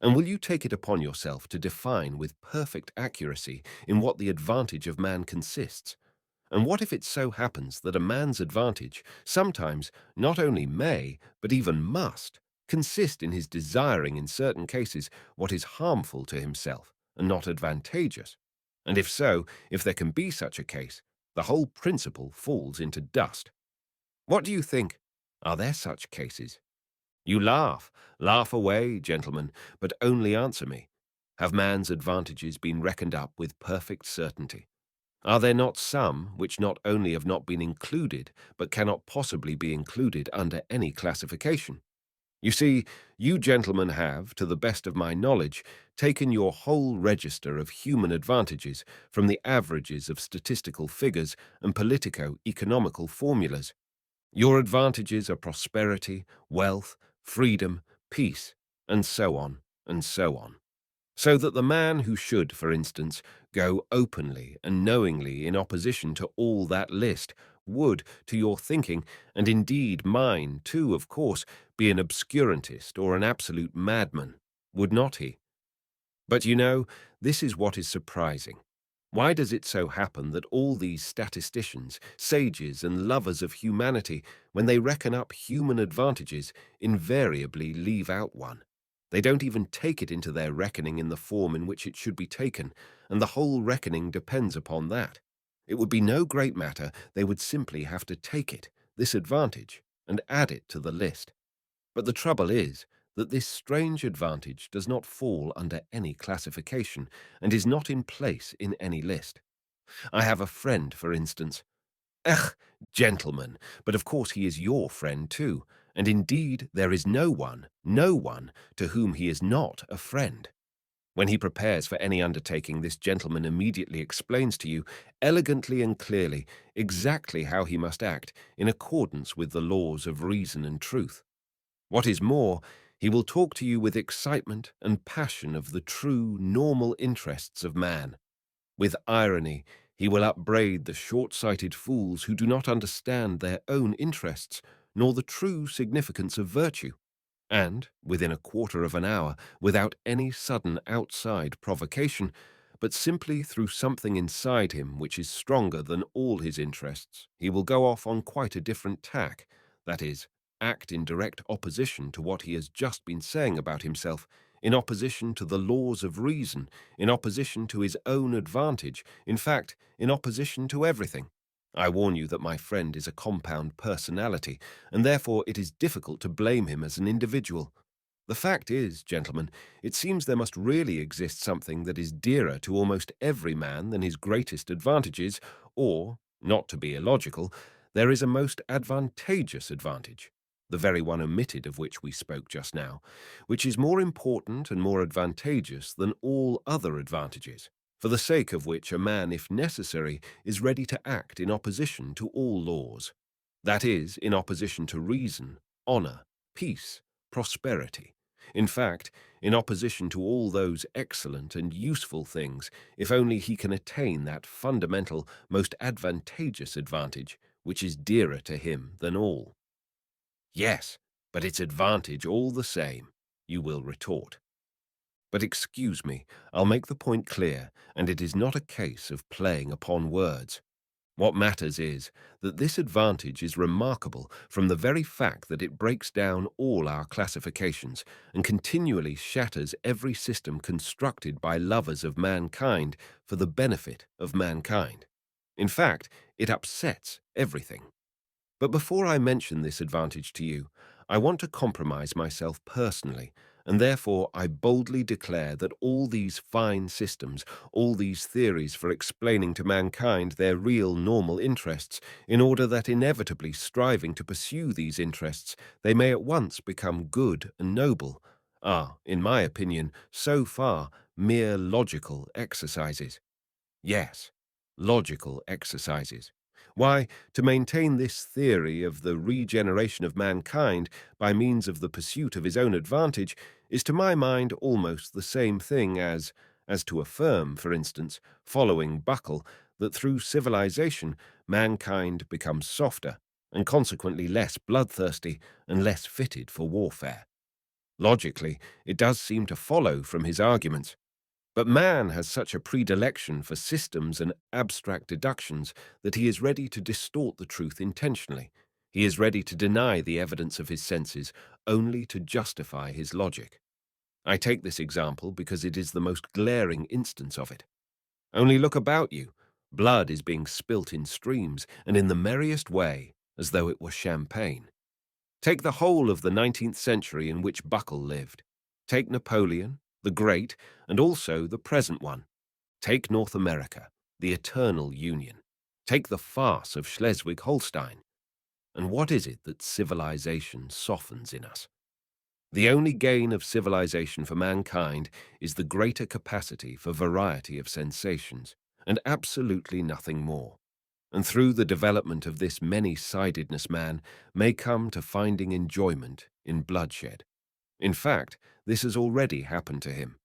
[SPEAKER 1] And will you take it upon yourself to define with perfect accuracy in what the advantage of man consists? And what if it so happens that a man's advantage sometimes not only may, but even must, consist in his desiring in certain cases what is harmful to himself and not advantageous? And if so, if there can be such a case, The whole principle falls into dust. What do you think? Are there such cases? You laugh. Laugh away, gentlemen, but only answer me. Have man's advantages been reckoned up with perfect certainty? Are there not some which not only have not been included, but cannot possibly be included under any classification? You see, you gentlemen have, to the best of my knowledge, taken your whole register of human advantages from the averages of statistical figures and politico-economical formulas. Your advantages are prosperity, wealth, freedom, peace, and so on, and so on. So that the man who should, for instance, go openly and knowingly in opposition to all that list would, to your thinking, and indeed mine too, of course, be an obscurantist or an absolute madman, would not he? But you know, this is what is surprising. Why does it so happen that all these statisticians, sages, and lovers of humanity, when they reckon up human advantages, invariably leave out one? They don't even take it into their reckoning in the form in which it should be taken, and the whole reckoning depends upon that. It would be no great matter, they would simply have to take it, this advantage, and add it to the list. But the trouble is that this strange advantage does not fall under any classification and is not in place in any list. I have a friend, for instance. Ech, gentlemen, but of course he is your friend too, and indeed there is no one, no one, to whom he is not a friend. When he prepares for any undertaking, this gentleman immediately explains to you, elegantly and clearly, exactly how he must act in accordance with the laws of reason and truth. What is more, he will talk to you with excitement and passion of the true, normal interests of man. With irony, he will upbraid the short-sighted fools who do not understand their own interests, nor the true significance of virtue. And, within a quarter of an hour, without any sudden outside provocation, but simply through something inside him which is stronger than all his interests, he will go off on quite a different tack, that is, act in direct opposition to what he has just been saying about himself, in opposition to the laws of reason, in opposition to his own advantage, in fact, in opposition to everything. I warn you that my friend is a compound personality, and therefore it is difficult to blame him as an individual. The fact is, gentlemen, it seems there must really exist something that is dearer to almost every man than his greatest advantages, or, not to be illogical, there is a most advantageous advantage, the very one omitted of which we spoke just now, which is more important and more advantageous than all other advantages, for the sake of which a man, if necessary, is ready to act in opposition to all laws. That is, in opposition to reason, honor, peace, prosperity. In fact, in opposition to all those excellent and useful things, if only he can attain that fundamental, most advantageous advantage, which is dearer to him than all. Yes, but it's advantage all the same, you will retort. But excuse me, I'll make the point clear, and it is not a case of playing upon words. What matters is that this advantage is remarkable from the very fact that it breaks down all our classifications and continually shatters every system constructed by lovers of mankind for the benefit of mankind. In fact, it upsets everything. But before I mention this advantage to you, I want to compromise myself personally, and therefore I boldly declare that all these fine systems, all these theories for explaining to mankind their real normal interests, in order that inevitably striving to pursue these interests, they may at once become good and noble, are, in my opinion, so far mere logical exercises. Yes, logical exercises. Why, to maintain this theory of the regeneration of mankind by means of the pursuit of his own advantage is to my mind almost the same thing as to affirm, for instance, following Buckle, that through civilization mankind becomes softer, and consequently less bloodthirsty and less fitted for warfare. Logically, it does seem to follow from his arguments. But man has such a predilection for systems and abstract deductions that he is ready to distort the truth intentionally. He is ready to deny the evidence of his senses only to justify his logic. I take this example because it is the most glaring instance of it. Only look about you. Blood is being spilt in streams and in the merriest way, as though it were champagne. Take the whole of the 19th century in which Buckle lived. Take Napoleon, the Great, and also the present one. Take North America, the eternal Union. Take the farce of Schleswig-Holstein. And what is it that civilization softens in us? The only gain of civilization for mankind is the greater capacity for variety of sensations, and absolutely nothing more. And through the development of this many-sidedness, man may come to finding enjoyment in bloodshed. In fact, this has already happened to him.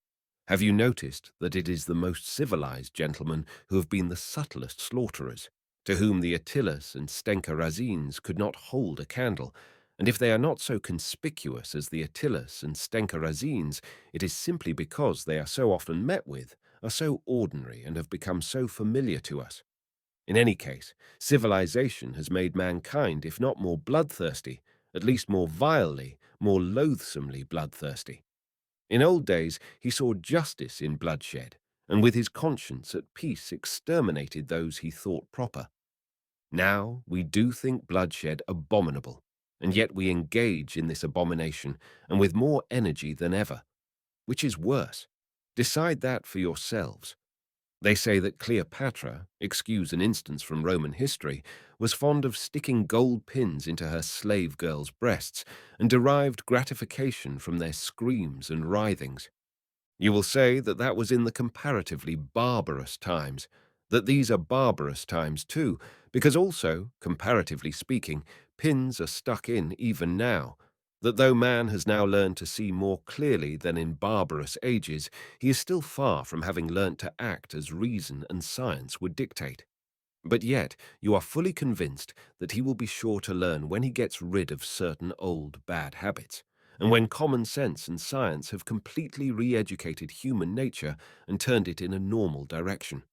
[SPEAKER 1] Have you noticed that it is the most civilized gentlemen who have been the subtlest slaughterers, to whom the Attilas and Stenka Razins could not hold a candle? And if they are not so conspicuous as the Attilas and Stenka Razins, it is simply because they are so often met with, are so ordinary, and have become so familiar to us. In any case, civilization has made mankind, if not more bloodthirsty, at least more vilely, more loathsomely bloodthirsty. In old days he saw justice in bloodshed, and with his conscience at peace exterminated those he thought proper. Now we do think bloodshed abominable, and yet we engage in this abomination, and with more energy than ever. Which is worse? Decide that for yourselves. They say that Cleopatra, excuse an instance from Roman history, was fond of sticking gold pins into her slave girls' breasts and derived gratification from their screams and writhings. You will say that that was in the comparatively barbarous times, that these are barbarous times too, because also, comparatively speaking, pins are stuck in even now, that though man has now learned to see more clearly than in barbarous ages, he is still far from having learnt to act as reason and science would dictate. But yet you are fully convinced that he will be sure to learn when he gets rid of certain old bad habits, and when common sense and science have completely re-educated human nature and turned it in a normal direction.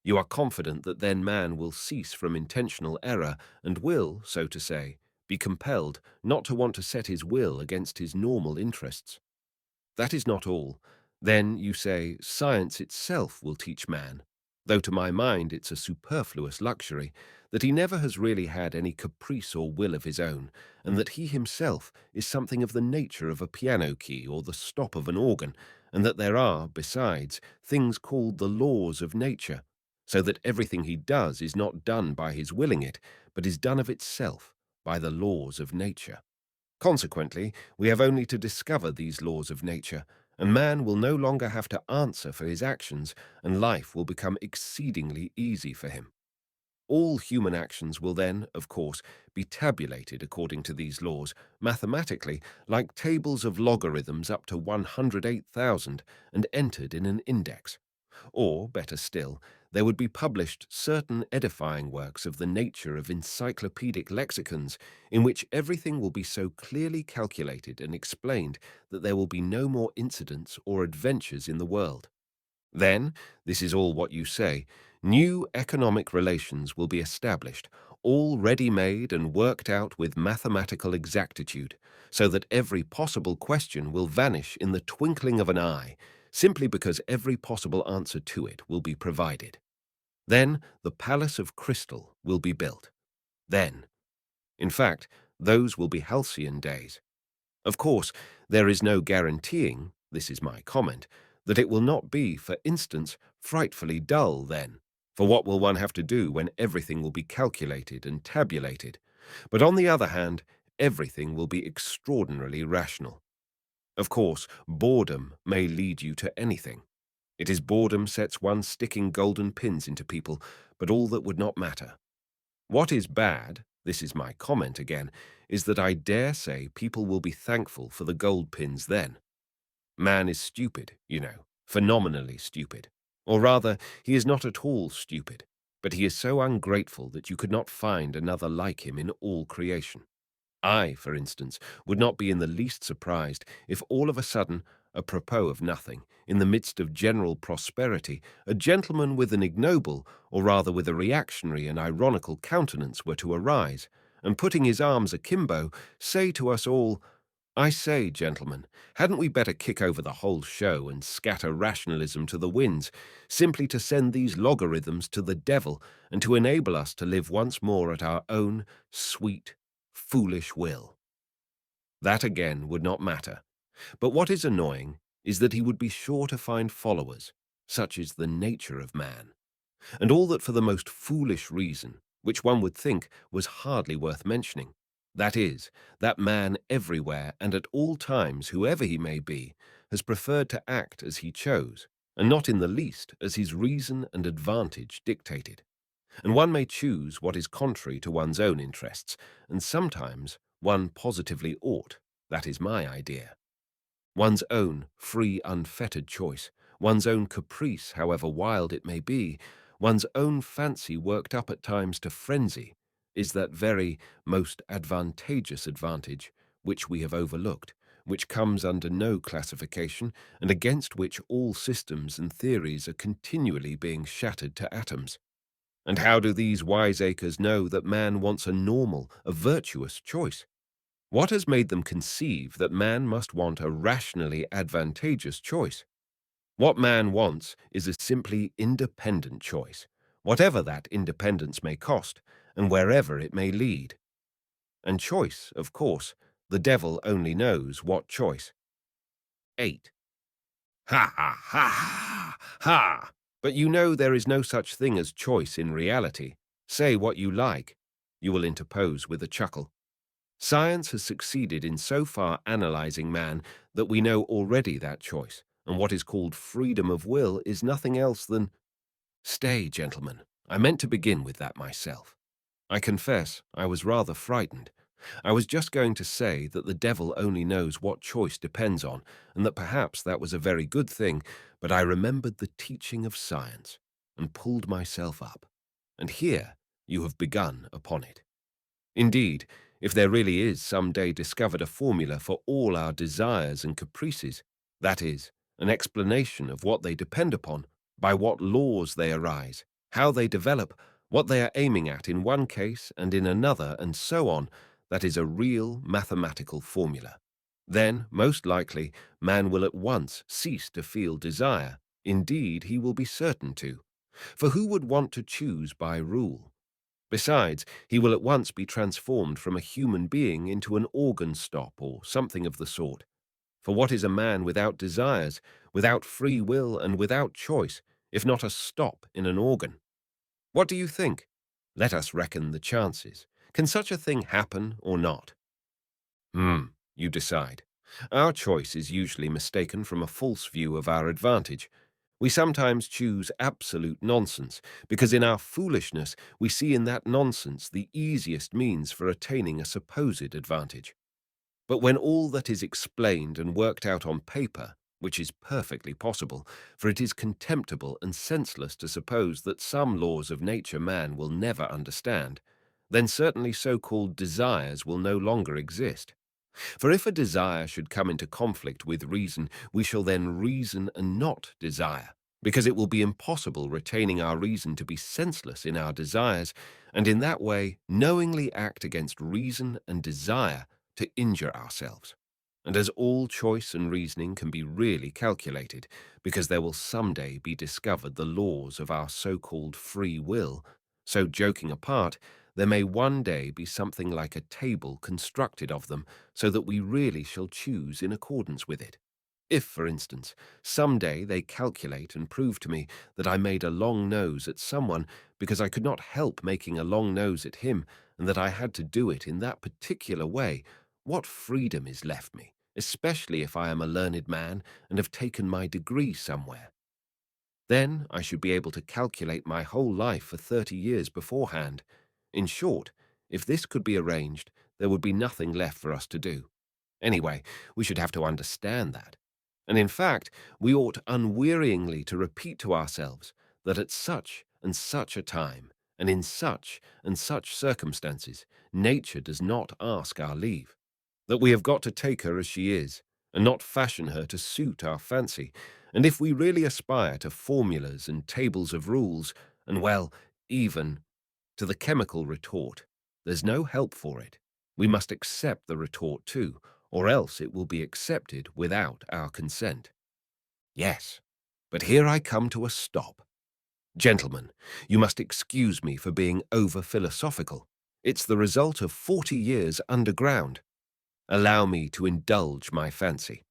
[SPEAKER 1] You are confident that then man will cease from intentional error and will, so to say, be compelled not to want to set his will against his normal interests. That is not all. Then, you say, science itself will teach man, though to my mind it's a superfluous luxury, that he never has really had any caprice or will of his own, and that he himself is something of the nature of a piano key or the stop of an organ, and that there are, besides, things called the laws of nature, so that everything he does is not done by his willing it, but is done of itself, by the laws of nature. Consequently, we have only to discover these laws of nature, and man will no longer have to answer for his actions, and life will become exceedingly easy for him. All human actions will then, of course, be tabulated according to these laws, mathematically, like tables of logarithms up to 108,000, and entered in an index. Or, better still, there would be published certain edifying works of the nature of encyclopedic lexicons, in which everything will be so clearly calculated and explained that there will be no more incidents or adventures in the world. Then, this is all what you say, new economic relations will be established, all ready-made and worked out with mathematical exactitude, so that every possible question will vanish in the twinkling of an eye, simply because every possible answer to it will be provided. Then the palace of crystal will be built. Then, in fact, those will be halcyon days. Of course, there is no guaranteeing, this is my comment, that it will not be, for instance, frightfully dull then, for what will one have to do when everything will be calculated and tabulated? But on the other hand, everything will be extraordinarily rational. Of course, boredom may lead you to anything. It is boredom sets one sticking golden pins into people, but all that would not matter. What is bad, this is my comment again, is that I dare say people will be thankful for the gold pins then. Man is stupid, you know, phenomenally stupid. Or rather, he is not at all stupid, but he is so ungrateful that you could not find another like him in all creation. I, for instance, would not be in the least surprised if all of a sudden, apropos of nothing, in the midst of general prosperity, a gentleman with an ignoble, or rather with a reactionary and ironical countenance were to arise, and putting his arms akimbo, say to us all, I say, gentlemen, hadn't we better kick over the whole show and scatter rationalism to the winds, simply to send these logarithms to the devil and to enable us to live once more at our own sweet, foolish will? That again would not matter. But what is annoying is that he would be sure to find followers. Such is the nature of man. And all that for the most foolish reason, which one would think was hardly worth mentioning. That is, that man everywhere and at all times, whoever he may be, has preferred to act as he chose, and not in the least as his reason and advantage dictated. And one may choose what is contrary to one's own interests, and sometimes one positively ought. That is my idea. One's own free, unfettered choice, one's own caprice, however wild it may be, one's own fancy worked up at times to frenzy, is that very most advantageous advantage which we have overlooked, which comes under no classification, and against which all systems and theories are continually being shattered to atoms. And how do these wiseacres know that man wants a normal, a virtuous choice? What has made them conceive that man must want a rationally advantageous choice? What man wants is a simply independent choice, whatever that independence may cost, and wherever it may lead. And choice, of course, the devil only knows what choice. 8. Ha ha ha ha! But you know there is no such thing as choice in reality. Say what you like, you will interpose with a chuckle. Science has succeeded in so far analyzing man that we know already that choice, and what is called freedom of will is nothing else than— Stay, gentlemen, I meant to begin with that myself. I confess I was rather frightened. I was just going to say that the devil only knows what choice depends on, and that perhaps that was a very good thing, but I remembered the teaching of science, and pulled myself up. And here you have begun upon it. Indeed, if there really is some day discovered a formula for all our desires and caprices, that is, an explanation of what they depend upon, by what laws they arise, how they develop, what they are aiming at in one case and in another, and so on, that is a real mathematical formula. Then, most likely, man will at once cease to feel desire. Indeed, he will be certain to. For who would want to choose by rule? Besides, he will at once be transformed from a human being into an organ stop or something of the sort. For what is a man without desires, without free will, and without choice, if not a stop in an organ? What do you think? Let us reckon the chances. Can such a thing happen or not? You decide. Our choice is usually mistaken from a false view of our advantage. We sometimes choose absolute nonsense, because in our foolishness we see in that nonsense the easiest means for attaining a supposed advantage. But when all that is explained and worked out on paper, which is perfectly possible, for it is contemptible and senseless to suppose that some laws of nature man will never understand, then certainly so-called desires will no longer exist. For if a desire should come into conflict with reason, we shall then reason and not desire, because it will be impossible retaining our reason to be senseless in our desires, and in that way knowingly act against reason and desire to injure ourselves. And as all choice and reasoning can be really calculated, because there will someday be discovered the laws of our so-called free will, so joking apart, there may one day be something like a table constructed of them, so that we really shall choose in accordance with it. If, for instance, some day they calculate and prove to me that I made a long nose at someone because I could not help making a long nose at him, and that I had to do it in that particular way, what freedom is left me, especially if I am a learned man and have taken my degree somewhere? Then I should be able to calculate my whole life for 30 years beforehand. In short, if this could be arranged, there would be nothing left for us to do. Anyway, we should have to understand that. And in fact, we ought unwearyingly to repeat to ourselves that at such and such a time, and in such and such circumstances, nature does not ask our leave, that we have got to take her as she is, and not fashion her to suit our fancy, and if we really aspire to formulas and tables of rules, and, well, even to the chemical retort, there's no help for it. We must accept the retort too, or else it will be accepted without our consent. Yes, but here I come to a stop. Gentlemen, you must excuse me for being over-philosophical. It's the result of 40 years underground. Allow me to indulge my fancy.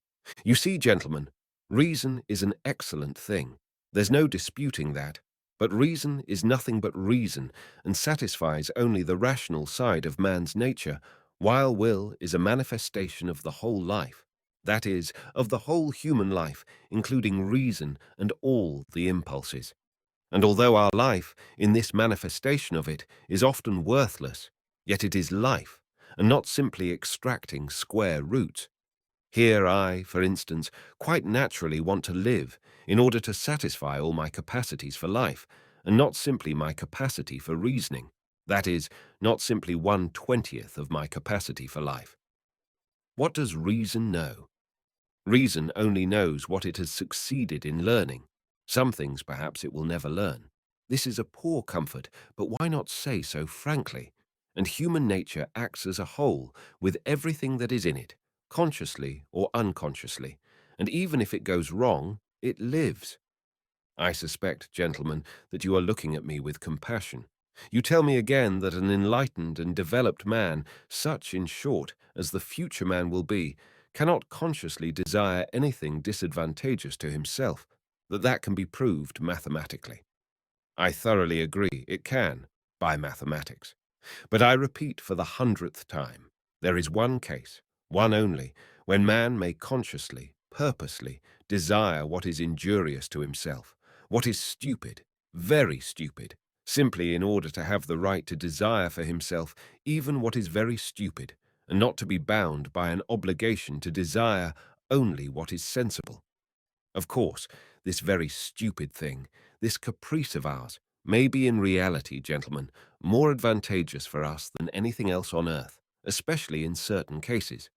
[SPEAKER 1] You see, gentlemen, reason is an excellent thing. There's no disputing that. But reason is nothing but reason and satisfies only the rational side of man's nature, while will is a manifestation of the whole life. That is, of the whole human life, including reason and all the impulses. And although our life, in this manifestation of it, is often worthless, yet it is life, and not simply extracting square roots. Here I, for instance, quite naturally want to live in order to satisfy all my capacities for life, and not simply my capacity for reasoning. That is, not simply 1/20th of my capacity for life. What does reason know? Reason only knows what it has succeeded in learning. Some things perhaps it will never learn. This is a poor comfort, but why not say so frankly? And human nature acts as a whole, with everything that is in it, consciously or unconsciously, and even if it goes wrong, it lives. I suspect, gentlemen, that you are looking at me with compassion. You tell me again that an enlightened and developed man, such, in short, as the future man will be, cannot consciously desire anything disadvantageous to himself, that can be proved mathematically. I thoroughly agree it can, by mathematics. But I repeat for the 100th time, there is one case, one only, when man may consciously, purposely, desire what is injurious to himself, what is stupid, very stupid, simply in order to have the right to desire for himself even what is very stupid, and not to be bound by an obligation to desire only what is sensible. Of course, this very stupid thing, this caprice of ours, may be in reality, gentlemen, more advantageous for us than anything else on earth, especially in certain cases.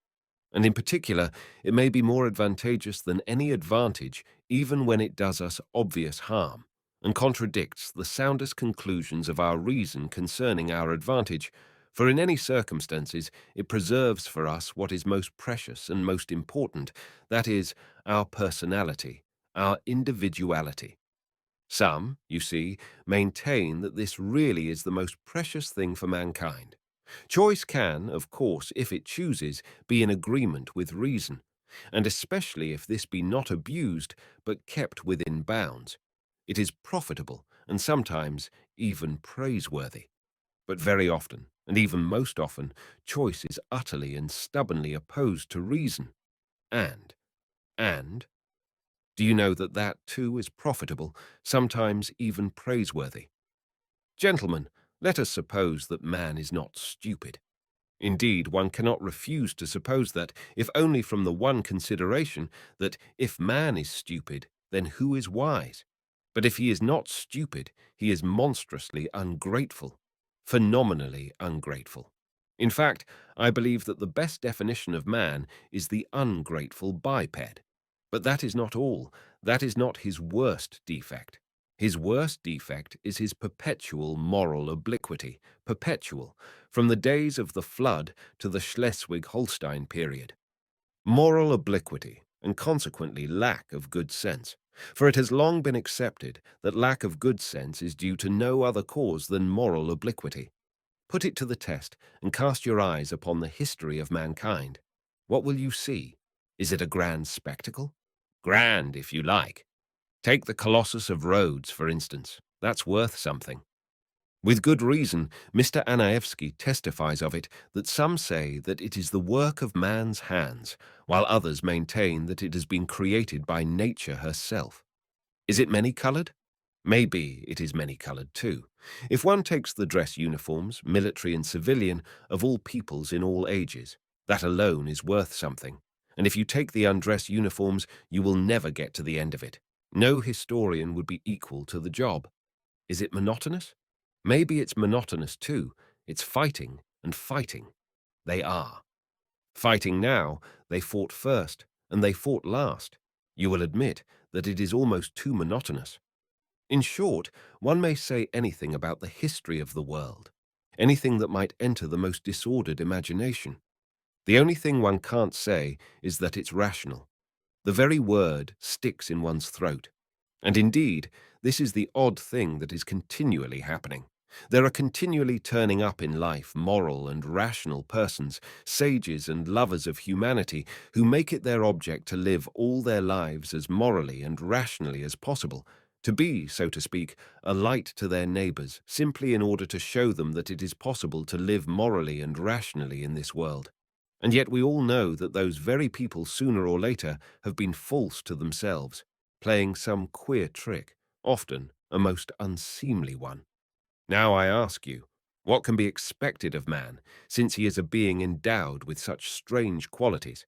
[SPEAKER 1] And in particular, it may be more advantageous than any advantage, even when it does us obvious harm, and contradicts the soundest conclusions of our reason concerning our advantage, for in any circumstances it preserves for us what is most precious and most important, that is, our personality, our individuality. Some, you see, maintain that this really is the most precious thing for mankind. Choice can, of course, if it chooses, be in agreement with reason, and especially if this be not abused, but kept within bounds. It is profitable, and sometimes even praiseworthy. But very often, and even most often, choice is utterly and stubbornly opposed to reason. And, and, do you know that that too is profitable, sometimes even praiseworthy? Gentlemen, let us suppose that man is not stupid. Indeed, one cannot refuse to suppose that, if only from the one consideration that if man is stupid, then who is wise? But if he is not stupid, he is monstrously ungrateful, phenomenally ungrateful. In fact, I believe that the best definition of man is the ungrateful biped. But that is not all. That is not his worst defect. His worst defect is his perpetual moral obliquity, perpetual, from the days of the flood to the Schleswig-Holstein period. Moral obliquity, and consequently lack of good sense, for it has long been accepted that lack of good sense is due to no other cause than moral obliquity. Put it to the test and cast your eyes upon the history of mankind. What will you see? Is it a grand spectacle? Grand, if you like. Take the Colossus of Rhodes, for instance. That's worth something. With good reason, Mr. Anaevsky testifies of it that some say that it is the work of man's hands, while others maintain that it has been created by nature herself. Is it many-colored? Maybe it is many-colored too. If one takes the dress uniforms, military and civilian, of all peoples in all ages, that alone is worth something. And if you take the undress uniforms, you will never get to the end of it. No historian would be equal to the job. Is it monotonous? Maybe it's monotonous too. It's fighting and fighting. They are. Fighting now, they fought first, and they fought last. You will admit that it is almost too monotonous. In short, one may say anything about the history of the world, anything that might enter the most disordered imagination. The only thing one can't say is that it's rational. The very word sticks in one's throat. And indeed, this is the odd thing that is continually happening. There are continually turning up in life moral and rational persons, sages and lovers of humanity, who make it their object to live all their lives as morally and rationally as possible, to be, so to speak, a light to their neighbors, simply in order to show them that it is possible to live morally and rationally in this world. And yet we all know that those very people sooner or later have been false to themselves, playing some queer trick, often a most unseemly one. Now I ask you, what can be expected of man, since he is a being endowed with such strange qualities?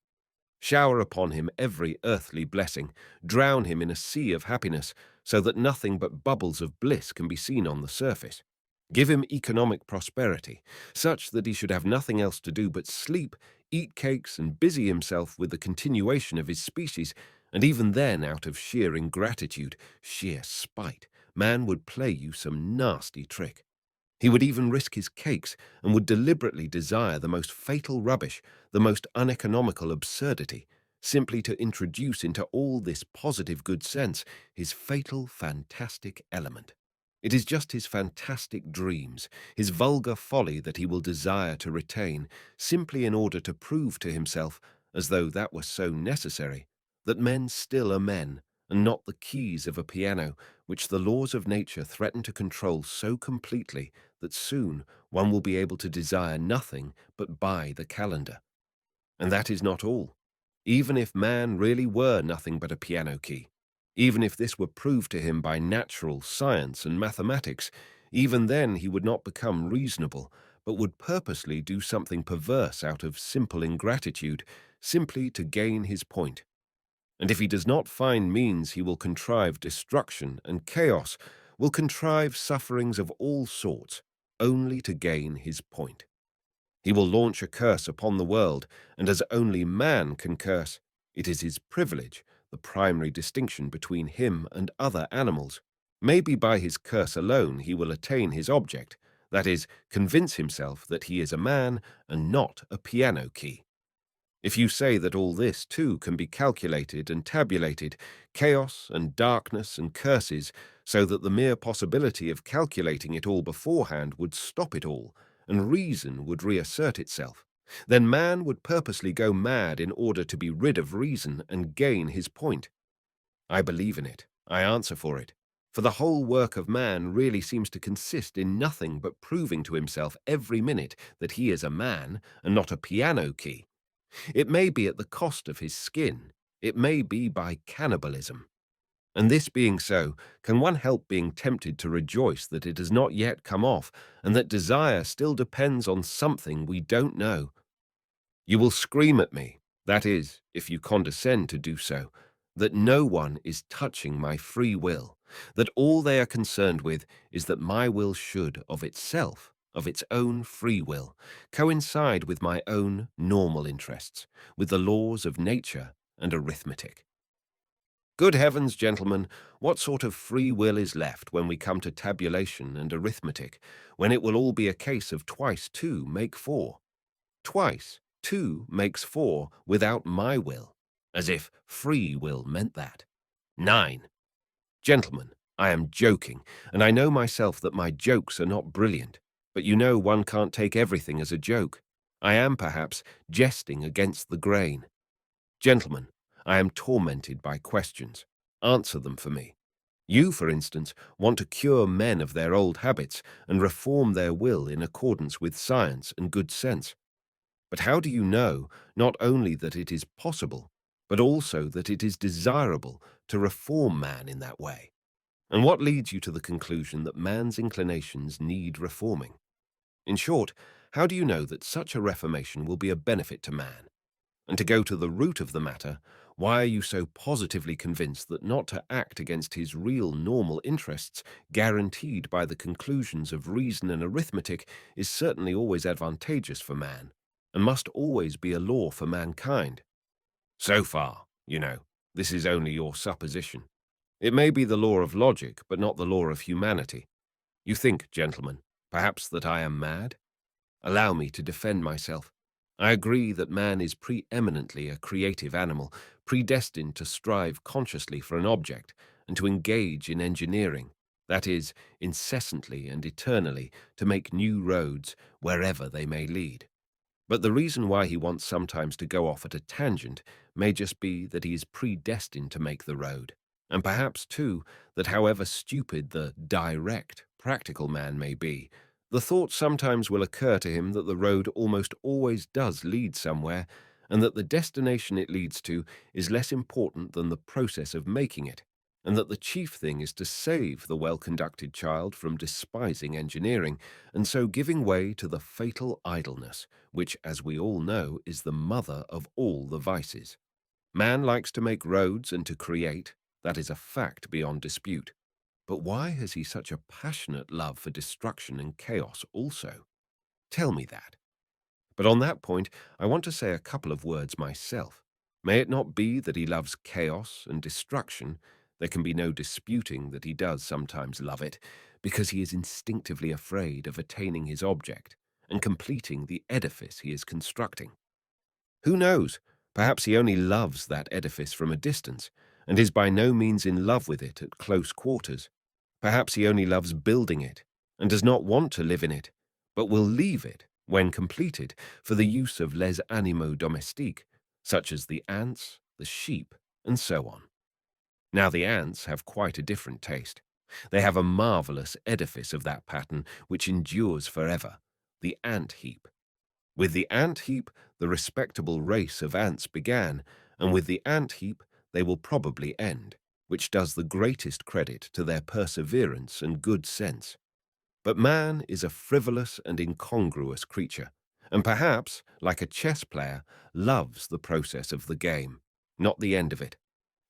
[SPEAKER 1] Shower upon him every earthly blessing, drown him in a sea of happiness, so that nothing but bubbles of bliss can be seen on the surface. Give him economic prosperity, such that he should have nothing else to do but sleep, eat cakes, and busy himself with the continuation of his species, and even then, out of sheer ingratitude, sheer spite, man would play you some nasty trick. He would even risk his cakes, and would deliberately desire the most fatal rubbish, the most uneconomical absurdity, simply to introduce into all this positive good sense his fatal fantastic element. It is just his fantastic dreams, his vulgar folly that he will desire to retain, simply in order to prove to himself, as though that were so necessary, that men still are men, and not the keys of a piano, which the laws of nature threaten to control so completely that soon one will be able to desire nothing but by the calendar. And that is not all. Even if man really were nothing but a piano key, even if this were proved to him by natural science and mathematics, even then he would not become reasonable, but would purposely do something perverse out of simple ingratitude, simply to gain his point. And if he does not find means, he will contrive destruction and chaos, will contrive sufferings of all sorts, only to gain his point. He will launch a curse upon the world, and as only man can curse, it is his privilege, the primary distinction between him and other animals. Maybe by his curse alone he will attain his object, that is, convince himself that he is a man and not a piano key. If you say that all this, too, can be calculated and tabulated, chaos and darkness and curses, so that the mere possibility of calculating it all beforehand would stop it all, and reason would reassert itself, then man would purposely go mad in order to be rid of reason and gain his point. I believe in it. I answer for it. For the whole work of man really seems to consist in nothing but proving to himself every minute that he is a man and not a piano key. It may be at the cost of his skin. It may be by cannibalism. And this being so, can one help being tempted to rejoice that it has not yet come off, and that desire still depends on something we don't know? You will scream at me, that is, if you condescend to do so, that no one is touching my free will, that all they are concerned with is that my will should, of itself, of its own free will, coincide with my own normal interests, with the laws of nature and arithmetic. Good heavens, gentlemen, what sort of free will is left when we come to tabulation and arithmetic, when it will all be a case of twice two make four? Twice two makes four without my will, as if free will meant that. 9. Gentlemen, I am joking, and I know myself that my jokes are not brilliant, but you know one can't take everything as a joke. I am, perhaps, jesting against the grain. Gentlemen, I am tormented by questions. Answer them for me. You, for instance, want to cure men of their old habits and reform their will in accordance with science and good sense. But how do you know not only that it is possible, but also that it is desirable to reform man in that way? And what leads you to the conclusion that man's inclinations need reforming? In short, how do you know that such a reformation will be a benefit to man? And to go to the root of the matter, why are you so positively convinced that not to act against his real normal interests, guaranteed by the conclusions of reason and arithmetic, is certainly always advantageous for man, and must always be a law for mankind? So far, you know, this is only your supposition. It may be the law of logic, but not the law of humanity. You think, gentlemen, perhaps that I am mad? Allow me to defend myself. I agree that man is preeminently a creative animal, predestined to strive consciously for an object and to engage in engineering, that is, incessantly and eternally to make new roads wherever they may lead. But the reason why he wants sometimes to go off at a tangent may just be that he is predestined to make the road. And perhaps, too, that however stupid the direct, practical man may be, the thought sometimes will occur to him that the road almost always does lead somewhere, and that the destination it leads to is less important than the process of making it, and that the chief thing is to save the well-conducted child from despising engineering, and so giving way to the fatal idleness, which, as we all know, is the mother of all the vices. Man likes to make roads and to create, that is a fact beyond dispute. But why has he such a passionate love for destruction and chaos also? Tell me that. But on that point, I want to say a couple of words myself. May it not be that he loves chaos and destruction? There can be no disputing that he does sometimes love it, because he is instinctively afraid of attaining his object and completing the edifice he is constructing. Who knows? Perhaps he only loves that edifice from a distance, and is by no means in love with it at close quarters. Perhaps he only loves building it, and does not want to live in it, but will leave it, when completed, for the use of les animaux domestiques, such as the ants, the sheep, and so on. Now the ants have quite a different taste. They have a marvelous edifice of that pattern which endures forever, the ant heap. With the ant heap, the respectable race of ants began, and with the ant heap they will probably end, which does the greatest credit to their perseverance and good sense. But man is a frivolous and incongruous creature, and perhaps, like a chess player, loves the process of the game, not the end of it.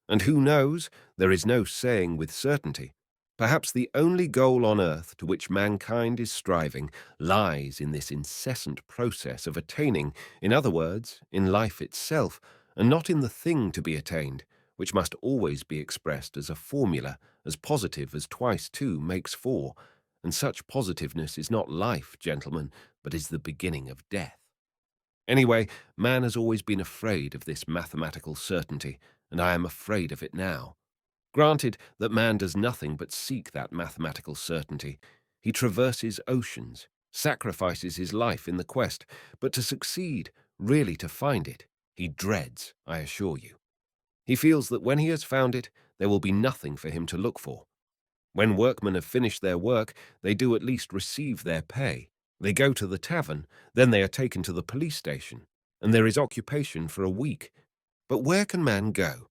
[SPEAKER 1] And who knows, there is no saying with certainty. Perhaps the only goal on earth to which mankind is striving lies in this incessant process of attaining, in other words, in life itself, and not in the thing to be attained, which must always be expressed as a formula, as positive as twice two makes four, and such positiveness is not life, gentlemen, but is the beginning of death. Anyway, man has always been afraid of this mathematical certainty, and I am afraid of it now. Granted that man does nothing but seek that mathematical certainty. He traverses oceans, sacrifices his life in the quest, but to succeed, really to find it, he dreads, I assure you. He feels that when he has found it, there will be nothing for him to look for. When workmen have finished their work, they do at least receive their pay. They go to the tavern, then they are taken to the police station, and there is occupation for a week. But where can man go?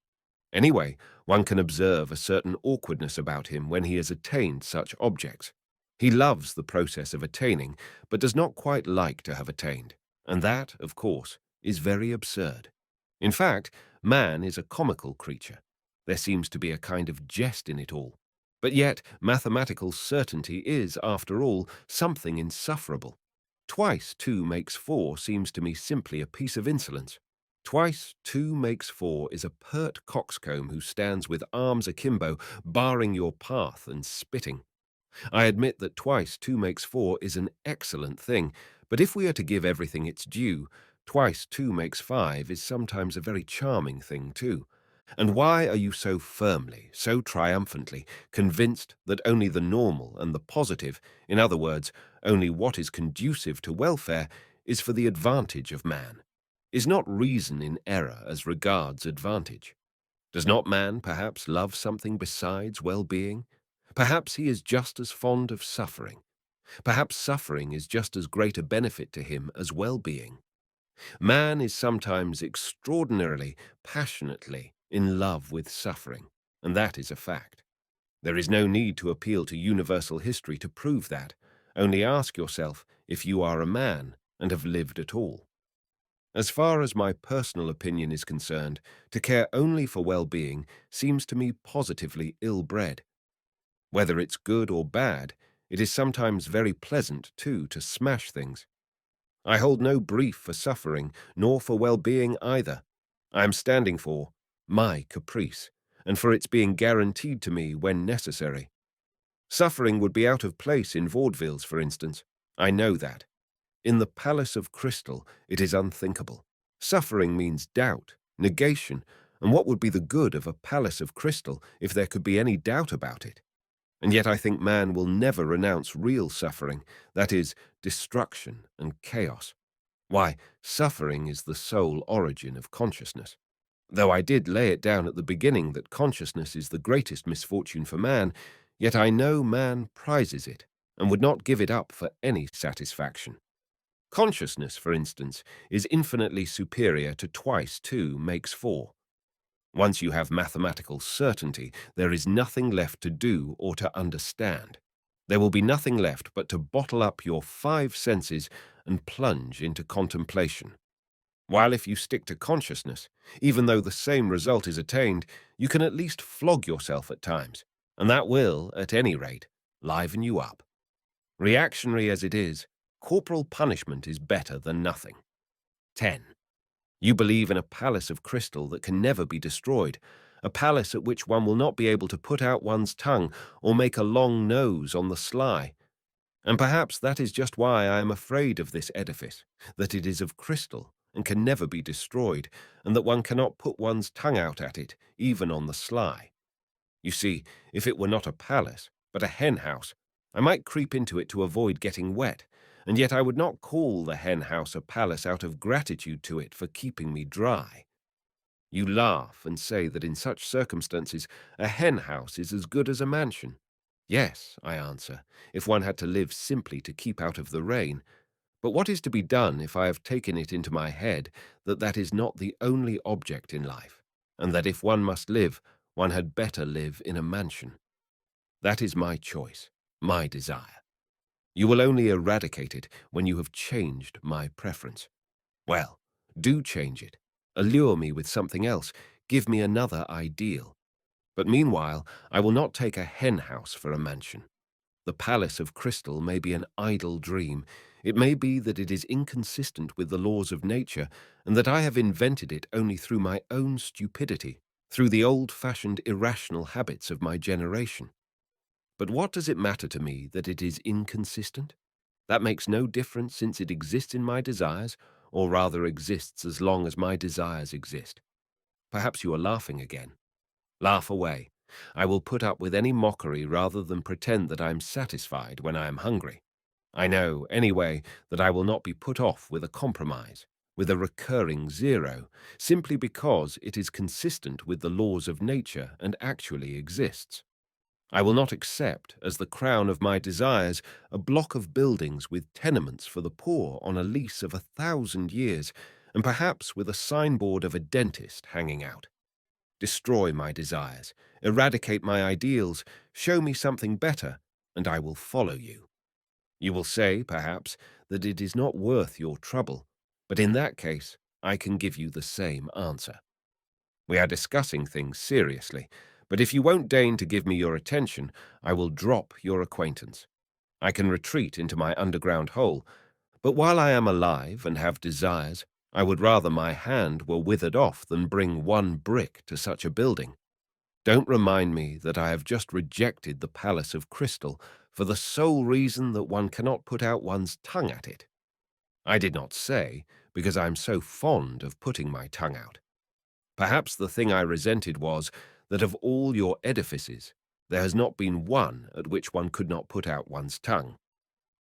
[SPEAKER 1] Anyway, one can observe a certain awkwardness about him when he has attained such objects. He loves the process of attaining, but does not quite like to have attained, and that, of course, is very absurd. In fact, man is a comical creature. There seems to be a kind of jest in it all. But yet, mathematical certainty is, after all, something insufferable. Twice two makes four seems to me simply a piece of insolence. Twice two makes four is a pert coxcomb who stands with arms akimbo, barring your path and spitting. I admit that twice two makes four is an excellent thing, but if we are to give everything its due, twice two makes five is sometimes a very charming thing too. And why are you so firmly, so triumphantly, convinced that only the normal and the positive, in other words, only what is conducive to welfare, is for the advantage of man? Is not reason in error as regards advantage? Does not man perhaps love something besides well-being? Perhaps he is just as fond of suffering. Perhaps suffering is just as great a benefit to him as well-being. Man is sometimes extraordinarily, passionately in love with suffering, and that is a fact. There is no need to appeal to universal history to prove that. Only ask yourself if you are a man and have lived at all. As far as my personal opinion is concerned, to care only for well-being seems to me positively ill-bred. Whether it's good or bad, it is sometimes very pleasant, too, to smash things. I hold no brief for suffering, nor for well-being either. I am standing for my caprice, and for its being guaranteed to me when necessary. Suffering would be out of place in vaudevilles, for instance. I know that. In the palace of crystal, it is unthinkable. Suffering means doubt, negation, and what would be the good of a palace of crystal if there could be any doubt about it? And yet I think man will never renounce real suffering, that is, destruction and chaos. Why, suffering is the sole origin of consciousness. Though I did lay it down at the beginning that consciousness is the greatest misfortune for man, yet I know man prizes it and would not give it up for any satisfaction. Consciousness, for instance, is infinitely superior to twice two makes four. Once you have mathematical certainty, there is nothing left to do or to understand. There will be nothing left but to bottle up your five senses and plunge into contemplation. While if you stick to consciousness, even though the same result is attained, you can at least flog yourself at times, and that will, at any rate, liven you up. Reactionary as it is, corporal punishment is better than nothing. 10. You believe in a palace of crystal that can never be destroyed, a palace at which one will not be able to put out one's tongue or make a long nose on the sly. And perhaps that is just why I am afraid of this edifice, that it is of crystal and can never be destroyed, and that one cannot put one's tongue out at it, even on the sly. You see, if it were not a palace, but a hen house, I might creep into it to avoid getting wet, and yet I would not call the hen house a palace out of gratitude to it for keeping me dry. You laugh and say that in such circumstances a hen house is as good as a mansion. Yes, I answer, if one had to live simply to keep out of the rain. But what is to be done if I have taken it into my head that that is not the only object in life, and that if one must live, one had better live in a mansion? That is my choice, my desire. You will only eradicate it when you have changed my preference. Well, do change it. Allure me with something else. Give me another ideal. But meanwhile, I will not take a hen house for a mansion. The palace of crystal may be an idle dream. It may be that it is inconsistent with the laws of nature, and that I have invented it only through my own stupidity, through the old-fashioned irrational habits of my generation. But what does it matter to me that it is inconsistent? That makes no difference since it exists in my desires, or rather exists as long as my desires exist. Perhaps you are laughing again. Laugh away. I will put up with any mockery rather than pretend that I am satisfied when I am hungry. I know, anyway, that I will not be put off with a compromise, with a recurring zero, simply because it is consistent with the laws of nature and actually exists. I will not accept, as the crown of my desires, a block of buildings with tenements for the poor on a lease of 1,000 years, and perhaps with a signboard of a dentist hanging out. Destroy my desires, eradicate my ideals, show me something better, and I will follow you. You will say, perhaps, that it is not worth your trouble, but in that case, I can give you the same answer. We are discussing things seriously, but if you won't deign to give me your attention, I will drop your acquaintance. I can retreat into my underground hole, but while I am alive and have desires, I would rather my hand were withered off than bring one brick to such a building. Don't remind me that I have just rejected the palace of crystal for the sole reason that one cannot put out one's tongue at it. I did not say, because I am so fond of putting my tongue out. Perhaps the thing I resented was that of all your edifices, there has not been one at which one could not put out one's tongue.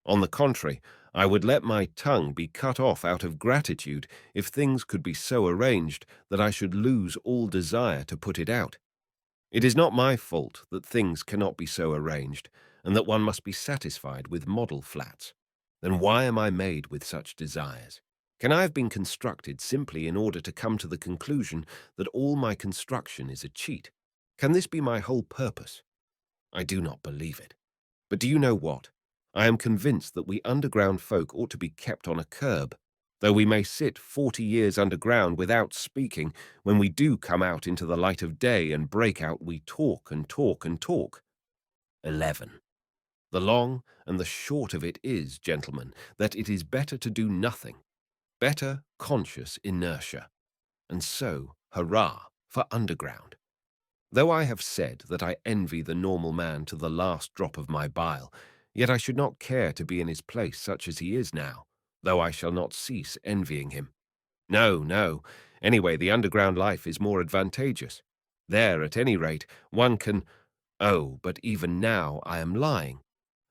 [SPEAKER 1] On the contrary, I would let my tongue be cut off out of gratitude if things could be so arranged that I should lose all desire to put it out. It is not my fault that things cannot be so arranged, and that one must be satisfied with model flats. Then why am I made with such desires? Can I have been constructed simply in order to come to the conclusion that all my construction is a cheat? Can this be my whole purpose? I do not believe it. But do you know what? I am convinced that we underground folk ought to be kept on a curb. Though we may sit 40 years underground without speaking, when we do come out into the light of day and break out, we talk and talk and talk. 11. The long and the short of it is, gentlemen, that it is better to do nothing. Better conscious inertia. And so, hurrah for underground. Though I have said that I envy the normal man to the last drop of my bile, yet I should not care to be in his place such as he is now. though I shall not cease envying him. No, no. Anyway, the underground life is more advantageous. There, at any rate, one can— Oh, but even now I am lying.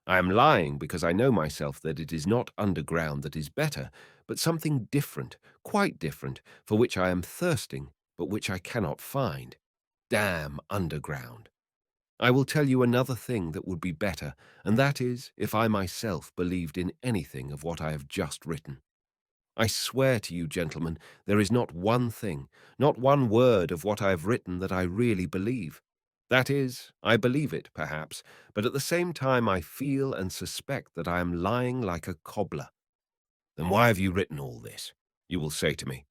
[SPEAKER 1] I am lying because I know myself that it is not underground that is better, but something different, quite different, for which I am thirsting, but which I cannot find. Damn underground. I will tell you another thing that would be better, and that is if I myself believed in anything of what I have just written. I swear to you, gentlemen, there is not one thing, not one word of what I have written that I really believe. That is, I believe it, perhaps, but at the same time I feel and suspect that I am lying like a cobbler. Then why have you written all this? You will say to me.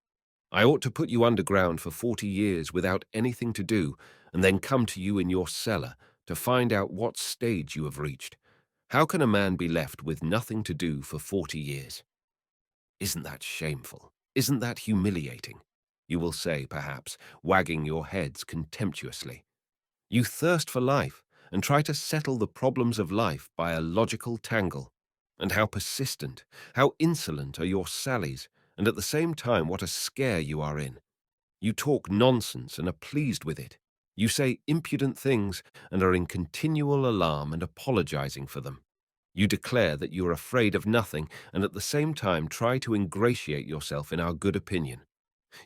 [SPEAKER 1] I ought to put you underground for 40 years without anything to do, and then come to you in your cellar to find out what stage you have reached. How can a man be left with nothing to do for 40 years? Isn't that shameful? Isn't that humiliating? You will say, perhaps, wagging your heads contemptuously. You thirst for life and try to settle the problems of life by a logical tangle. And how persistent, how insolent are your sallies, and at the same time what a scare you are in. You talk nonsense and are pleased with it. You say impudent things and are in continual alarm and apologizing for them. You declare that you are afraid of nothing and at the same time try to ingratiate yourself in our good opinion.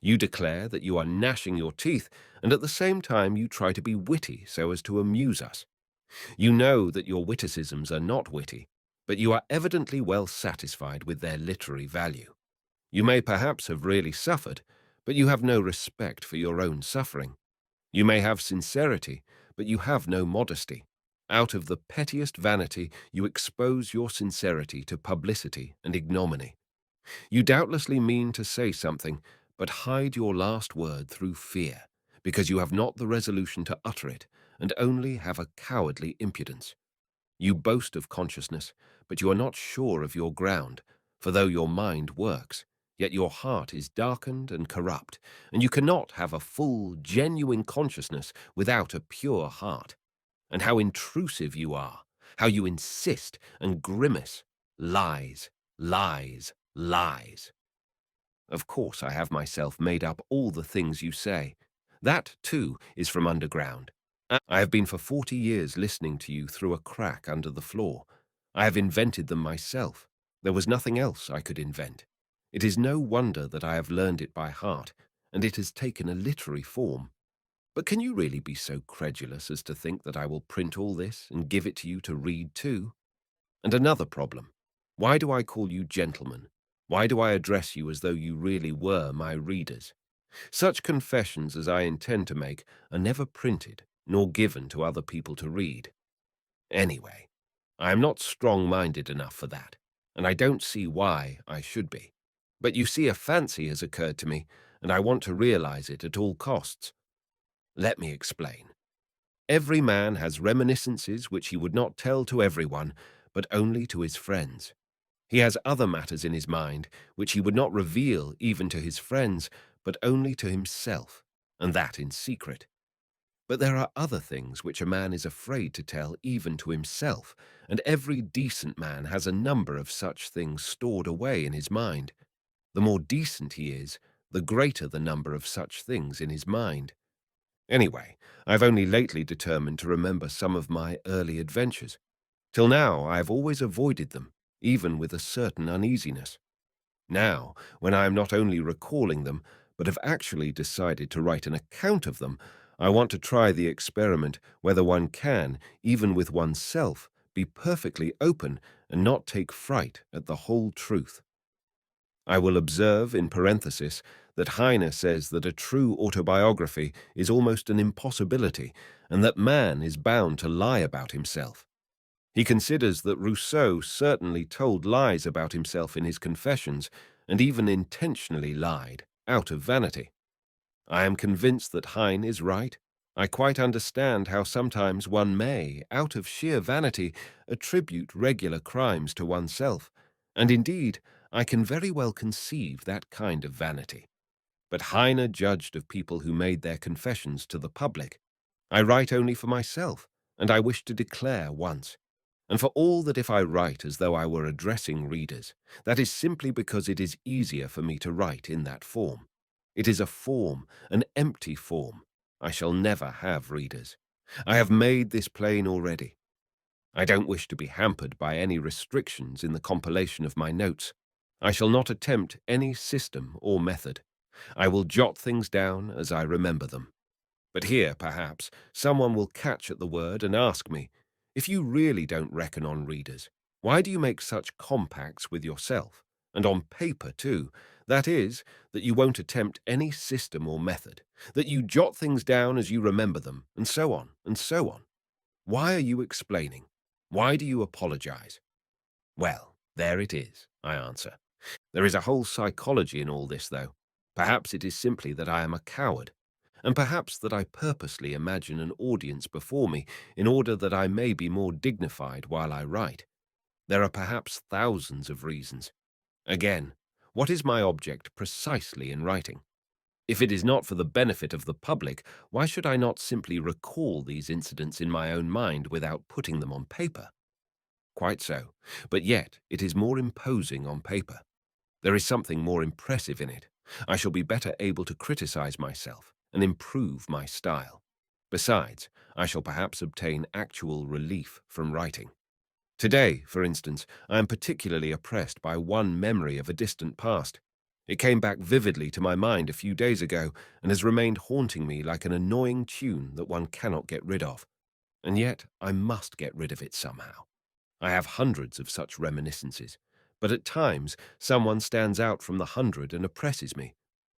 [SPEAKER 1] You declare that you are gnashing your teeth and at the same time you try to be witty so as to amuse us. You know that your witticisms are not witty, but you are evidently well satisfied with their literary value. You may perhaps have really suffered, but you have no respect for your own suffering. You may have sincerity, but you have no modesty. Out of the pettiest vanity, you expose your sincerity to publicity and ignominy. You doubtlessly mean to say something, but hide your last word through fear, because you have not the resolution to utter it, and only have a cowardly impudence. You boast of consciousness, but you are not sure of your ground, for though your mind works, yet your heart is darkened and corrupt, and you cannot have a full, genuine consciousness without a pure heart. And how intrusive you are, how you insist and grimace. Lies, lies, lies. Of course I have myself made up all the things you say. That, too, is from underground. I have been for 40 years listening to you through a crack under the floor. I have invented them myself. There was nothing else I could invent. It is no wonder that I have learned it by heart, and it has taken a literary form. But can you really be so credulous as to think that I will print all this and give it to you to read too? And another problem. Why do I call you gentlemen? Why do I address you as though you really were my readers? Such confessions as I intend to make are never printed nor given to other people to read. Anyway, I am not strong-minded enough for that, and I don't see why I should be. But you see, a fancy has occurred to me, and I want to realize it at all costs. Let me explain. Every man has reminiscences which he would not tell to everyone, but only to his friends. He has other matters in his mind which he would not reveal even to his friends, but only to himself, and that in secret. But there are other things which a man is afraid to tell even to himself, and every decent man has a number of such things stored away in his mind. The more decent he is, the greater the number of such things in his mind. Anyway, I've only lately determined to remember some of my early adventures. Till now, I have always avoided them, even with a certain uneasiness. Now, when I am not only recalling them, but have actually decided to write an account of them, I want to try the experiment whether one can, even with oneself, be perfectly open and not take fright at the whole truth. I will observe, in parenthesis, that Heine says that a true autobiography is almost an impossibility, and that man is bound to lie about himself. He considers that Rousseau certainly told lies about himself in his confessions, and even intentionally lied, out of vanity. I am convinced that Heine is right. I quite understand how sometimes one may, out of sheer vanity, attribute regular crimes to oneself, and indeed, I can very well conceive that kind of vanity. But Heine judged of people who made their confessions to the public. I write only for myself, and I wish to declare once. And for all that if I write as though I were addressing readers, that is simply because it is easier for me to write in that form. It is a form, an empty form. I shall never have readers. I have made this plain already. I don't wish to be hampered by any restrictions in the compilation of my notes. I shall not attempt any system or method. I will jot things down as I remember them. But here, perhaps, someone will catch at the word and ask me, if you really don't reckon on readers, why do you make such compacts with yourself, and on paper too? That is, that you won't attempt any system or method, that you jot things down as you remember them, and so on, and so on. Why are you explaining? Why do you apologize? Well, there it is, I answer. There is a whole psychology in all this, though. Perhaps it is simply that I am a coward, and perhaps that I purposely imagine an audience before me in order that I may be more dignified while I write. There are perhaps thousands of reasons. Again, what is my object precisely in writing? If it is not for the benefit of the public, why should I not simply recall these incidents in my own mind without putting them on paper? Quite so, but yet it is more imposing on paper. There is something more impressive in it. I shall be better able to criticize myself and improve my style. Besides, I shall perhaps obtain actual relief from writing. Today, for instance, I am particularly oppressed by one memory of a distant past. It came back vividly to my mind a few days ago and has remained haunting me like an annoying tune that one cannot get rid of. And yet I must get rid of it somehow. I have hundreds of such reminiscences, but at times someone stands out from the hundred and oppresses me.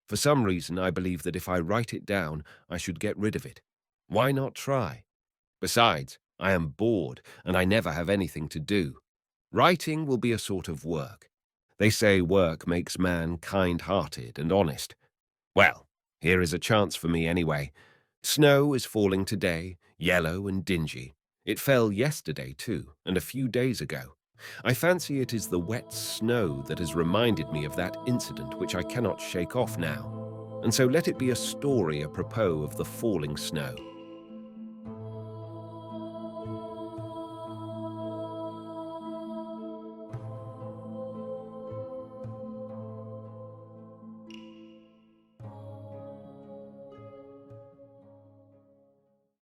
[SPEAKER 1] For some reason, I believe that if I write it down, I should get rid of it. Why not try? Besides, I am bored and I never have anything to do. Writing will be a sort of work. They say work makes man kind-hearted and honest. Well, here is a chance for me anyway. Snow is falling today, yellow and dingy. It fell yesterday too, and a few days ago. I fancy it is the wet snow that has reminded me of that incident which I cannot shake off now. And so let it be a story apropos of the falling snow.